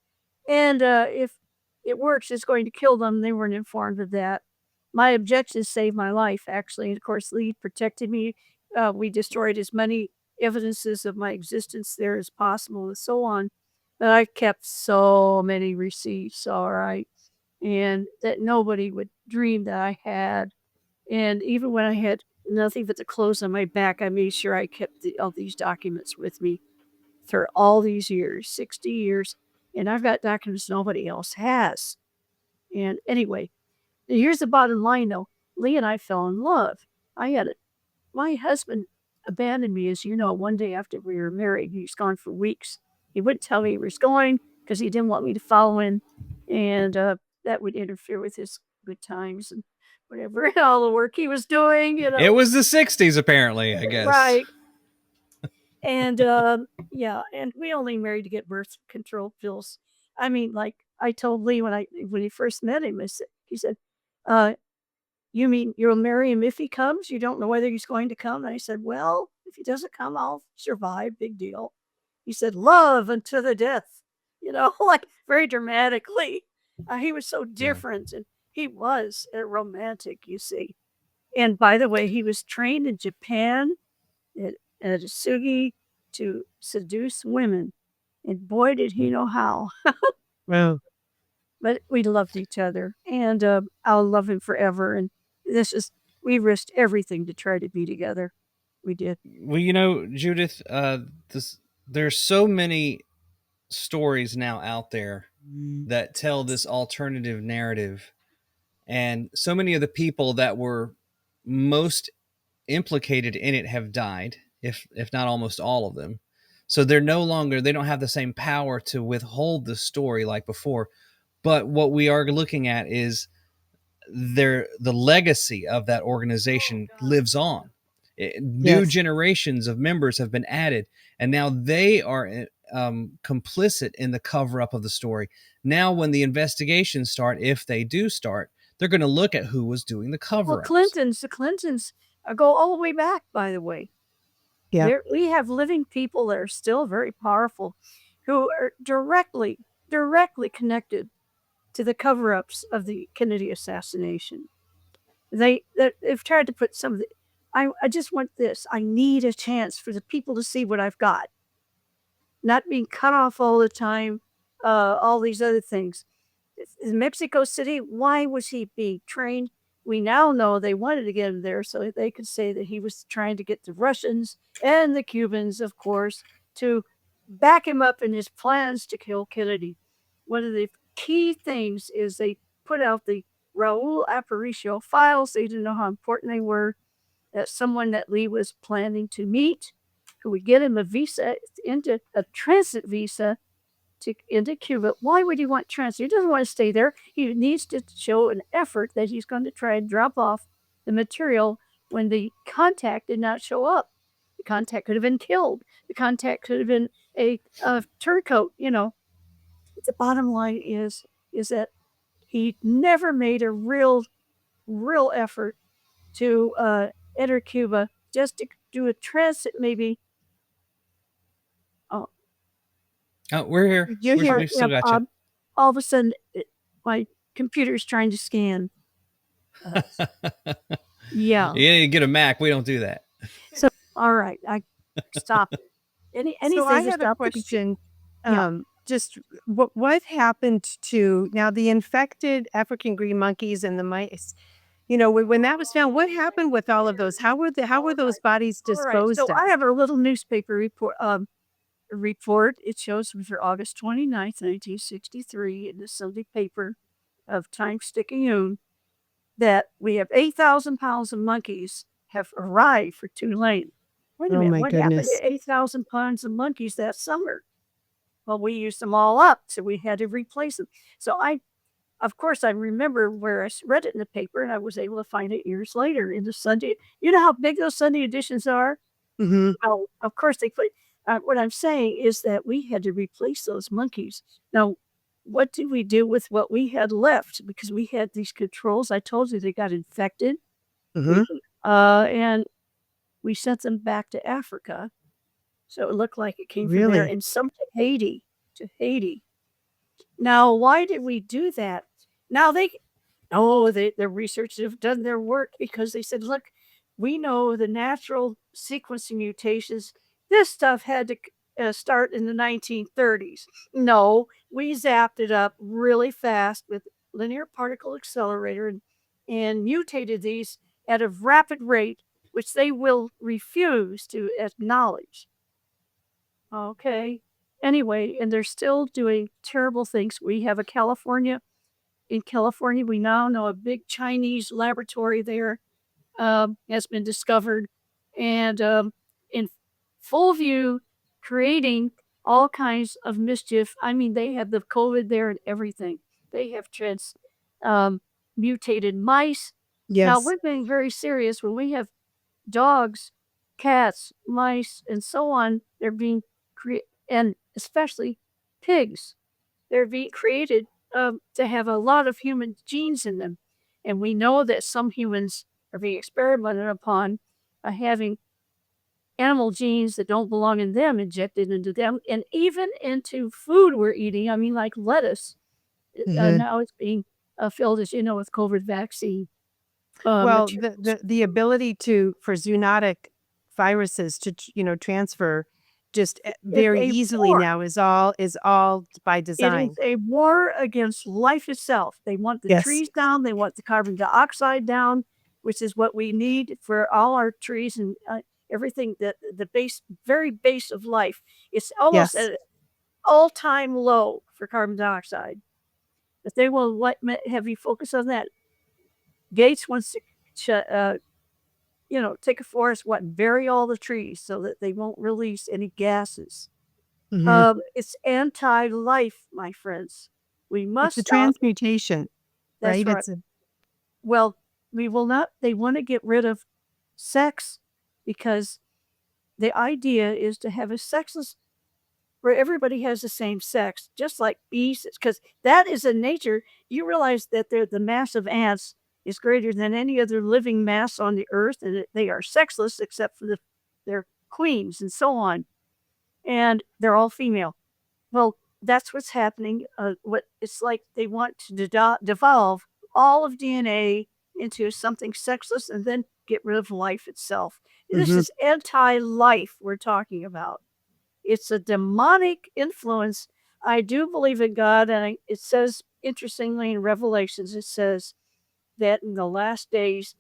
and if it works, it's going to kill them. They weren't informed of that. My objections saved my life, actually. And of course, Lee protected me. We destroyed as many evidences of my existence there as possible and so on. But I kept so many receipts, all right, and that nobody would dream that I had. And even when I had nothing but the clothes on my back, I made sure I kept all these documents with me for all these years, 60 years. And I've got documents nobody else has. And anyway, here's the bottom line, though. Lee and I fell in love. My husband abandoned me, as you know, one day after we were married. He was gone for weeks. He wouldn't tell me he was going because he didn't want me to follow him. And that would interfere with his good times and whatever, and all the work he was doing, It was the 60s, apparently, I guess. Right. And yeah, and we only married to get birth control pills. I mean, like I told Lee when he first met him, he said, "You mean you'll marry him if he comes? You don't know whether he's going to come?" And I said, "Well, if he doesn't come, I'll survive. Big deal." He said, "Love unto the death," like very dramatically. He was so different, and he was a romantic, you see. And by the way, he was trained in Japan at Sugi to seduce women. And boy, did he know how. Wow. But we loved each other, and I'll love him forever. And we risked everything to try to be together. We did. Well, Judyth, there's so many stories now out there that tell this alternative narrative, and so many of the people that were most implicated in it have died, if not almost all of them. So they don't have the same power to withhold the story like before. But what we are looking at is the legacy of that organization lives on. New generations of members have been added, and now they are complicit in the cover up of the story. Now, when the investigations start, if they do start, they're going to look at who was doing the cover ups. Well, the Clintons go all the way back, by the way. Yeah. We have living people that are still very powerful who are directly connected to the cover-ups of the Kennedy assassination. They've tried to put some of the, I just want this. I need a chance for the people to see what I've got. Not being cut off all the time, all these other things. In Mexico City, why was he being trained? We now know they wanted to get him there so they could say that he was trying to get the Russians and the Cubans, of course, to back him up in his plans to kill Kennedy. One of the key things is they put out the Raul Aparicio files. They didn't know how important they were. That someone that Lee was planning to meet, who would get him a visa, into a transit visa into Cuba. Why would he want transit? He doesn't want to stay there. He needs to show an effort that he's going to try and drop off the material when the contact did not show up. The contact could have been killed. The contact could have been a turncoat, The bottom line is that he never made a real effort to enter Cuba, just to do a transit maybe. Oh, we're here. You're here. We still got you. All of a sudden, my computer's trying to scan. Yeah. You get a Mac. We don't do that. So, all right, I stopped. Anything So I had a question. Just what happened to now the infected African green monkeys and the mice? When that was found, what happened with all of those? How were those bodies disposed of? So of? I have a little newspaper report. It shows for August 29th, 1963, in the Sunday paper of Times-Picayune that we have 8,000 pounds of monkeys have arrived for Tulane. Wait a minute, what happened to 8,000 pounds of monkeys that summer? Well, we used them all up, so we had to replace them. So of course, I remember where I read it in the paper, and I was able to find it years later in the Sunday. You know how big those Sunday editions are? Mm-hmm. Well, of course they put. What I'm saying is that we had to replace those monkeys. Now, what did we do with what we had left? Because we had these controls. I told you they got infected. Mm-hmm. And we sent them back to Africa. So it looked like it came from there, and some to Haiti. Now, why did we do that? Now the researchers have done their work because they said, look, we know the natural sequencing mutations. This stuff had to start in the 1930s. No, we zapped it up really fast with linear particle accelerator and mutated these at a rapid rate, which they will refuse to acknowledge. Okay. Anyway, and they're still doing terrible things. We have in California, we now know a big Chinese laboratory there has been discovered, and in full view, creating all kinds of mischief. I mean, they have the COVID there and everything. They have mutated mice. Now, Yes. we're being very serious when we have dogs, cats, mice, and so on. They're being created, and especially pigs. They're being created to have a lot of human genes in them. And we know that some humans are being experimented upon having animal genes that don't belong in them injected into them, and even into food we're eating. I mean, like lettuce. Mhm. Now it's being filled, as you know, with COVID vaccine Well, materials. the ability for zoonotic viruses to transfer just It's very a easily war. now is all by It is design. a war against life itself. They want the Yes. trees down. They want the carbon dioxide down, which is what we need for all our trees and everything. The base, very base of life. It's almost Yes. at an all-time low for carbon dioxide. But they will have you focus on that. Gates wants to take a forest, bury all the trees so that they won't release any gases. Mhm. It's anti-life, my friends. We It's must a stop. transmutation, That's right? right. It's a Well, we will not. They want to get rid of sex because the idea is to have a sexless where everybody has the same sex, just like bees, because that is in nature. You realize that the mass of ants is greater than any other living mass on the earth, and that they are sexless except for their queens and so on, and they're all female. Well, that's what's happening. What it's like they want to devolve all of DNA into something sexless and then get rid of life itself. This Mhm. is anti-life we're talking about. It's a demonic influence. I do believe in God, and it says, interestingly, in Revelations, it says that in the last days,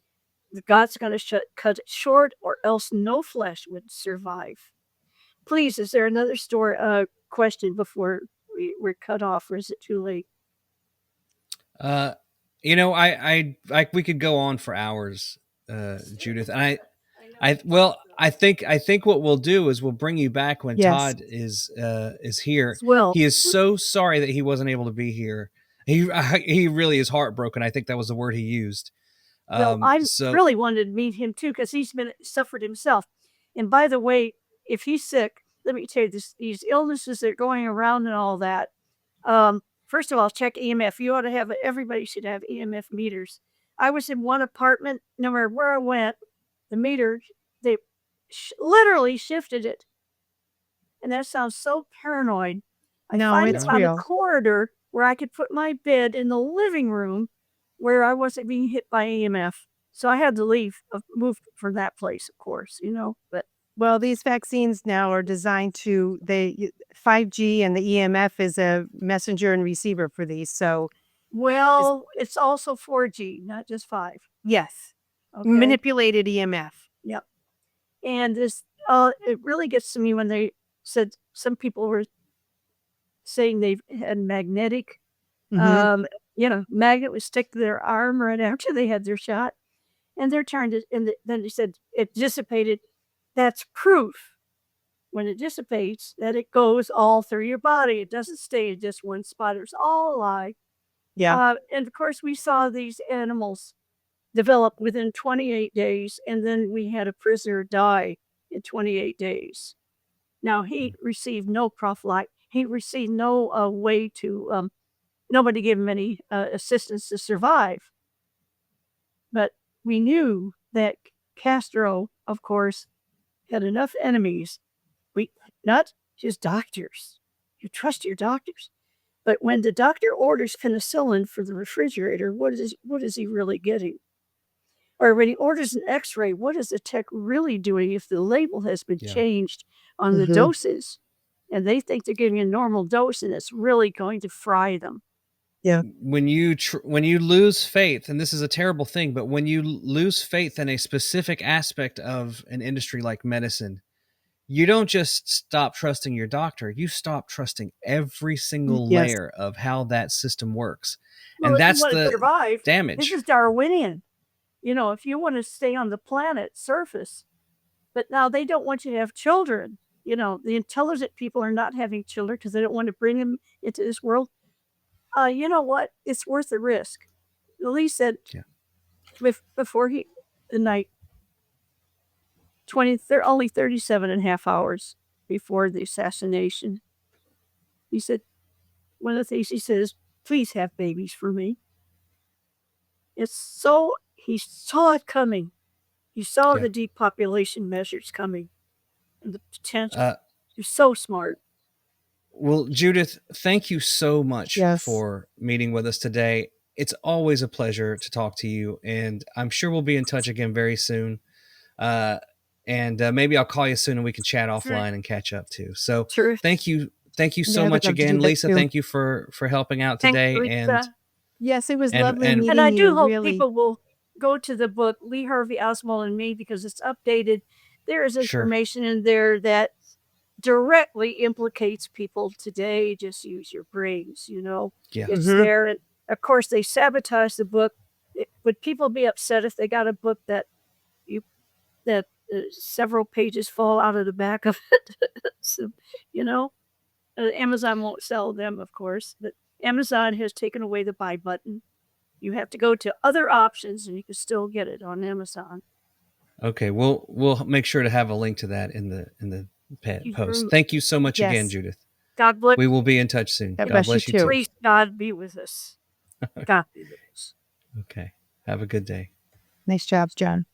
God's going to cut it short, or else no flesh would survive. Please, is there another question before we're cut off, or is it too late? Uh, we could go on for hours, Judyth, and I think what we'll do is we'll bring you back when Yes. Todd is here. Well, He is so sorry that he wasn't able to be here. He really is heartbroken. I think that was the word he used. I So really wanted to meet him too because he's been suffered himself. And by the way, if he's sick, let me tell you these illnesses that are going around and all that. First of all, check EMF. You ought to have everybody should have EMF meters. I was in one apartment, no matter where I went, the meter they literally shifted it, and that sounds so paranoid. I No, finally it's no, found a real. corridor where I could put my bed in the living room where I wasn't being hit by EMF. So I had to leave, move from that place, of course, but Well, these vaccines now are designed to 5G, and the EMF is a messenger and receiver for these. So, is well, it's also 4G, not just 5. yes, Okay. manipulated EMF. Yep. And it really gets to me when they said some people were saying they've had magnetic, Mhm. magnet would stick to their arm right after they had their shot. And they're trying to, then they said it dissipated. That's proof when it dissipates that it goes all through your body. It doesn't stay in just one spot. It's all a lie. Yeah. And of course, we saw these animals develop within 28 days, and then we had a prisoner die in 28 days. Now, he received no prophylaxis. He received no way to, nobody gave him any assistance to survive. But we knew that Castro, of course, had enough enemies. We not just doctors. You trust your doctors. But when the doctor orders penicillin for the refrigerator, what is he really getting? Or when he orders an X-ray, what is the tech really doing if the label has been yeah. changed on the Mhm. doses, and they think they're giving a normal dose, and it's really going to fry them? Yeah. When you lose faith, and this is a terrible thing, but when you lose faith in a specific aspect of an industry like medicine, you don't just stop trusting your doctor, you stop trusting every single Yes. layer of how that system works. Well, And if you that's want to the survive, this damage. is Darwinian. If you want to stay on the planet surface, but now they don't want you to have children. The intelligent people are not having children because they don't want to bring them into this world. You know what? It's worth the risk. Lee said Yeah. before the night, only 37 and a half hours before the assassination, he said, one of the things he says, please have babies for me. He saw it coming. He saw Yeah. the depopulation measures coming and the potential. Uh, You're so smart. Well, Judyth, thank you so much Yes. for meeting with us today. It's always a pleasure to talk to you, and I'm sure we'll be in touch again very soon. And maybe I'll call you soon and we can chat offline and catch up too. So Terrific. thank you so Yeah, I would much love to again, do that Lisa. too. Thank you for helping out Thanks, today. Lisa. Yes, it was And- lovely and- meeting And I do you. hope Really. people will go to the book, Lee Harvey Oswald and Me, because it's updated. There is Sure. information in there that directly implicates people today. Just use your brains, you know. Yeah. It's Mhm. there. And of course, they sabotage the book. Would people be upset if they got a book that several pages fall out of the back of it? So, you know, Amazon won't sell them, of course, but Amazon has taken away the buy button. You have to go to other options, and you can still get it on Amazon. Okay. We'll make sure to have a link to that in the you post. very- Thank you so much again, Yes. Judyth. God bless. We will be in touch soon. God God bless bless you you too. too. Please, God be with us. God be with us. Okay. Have a good day. Nice job, John.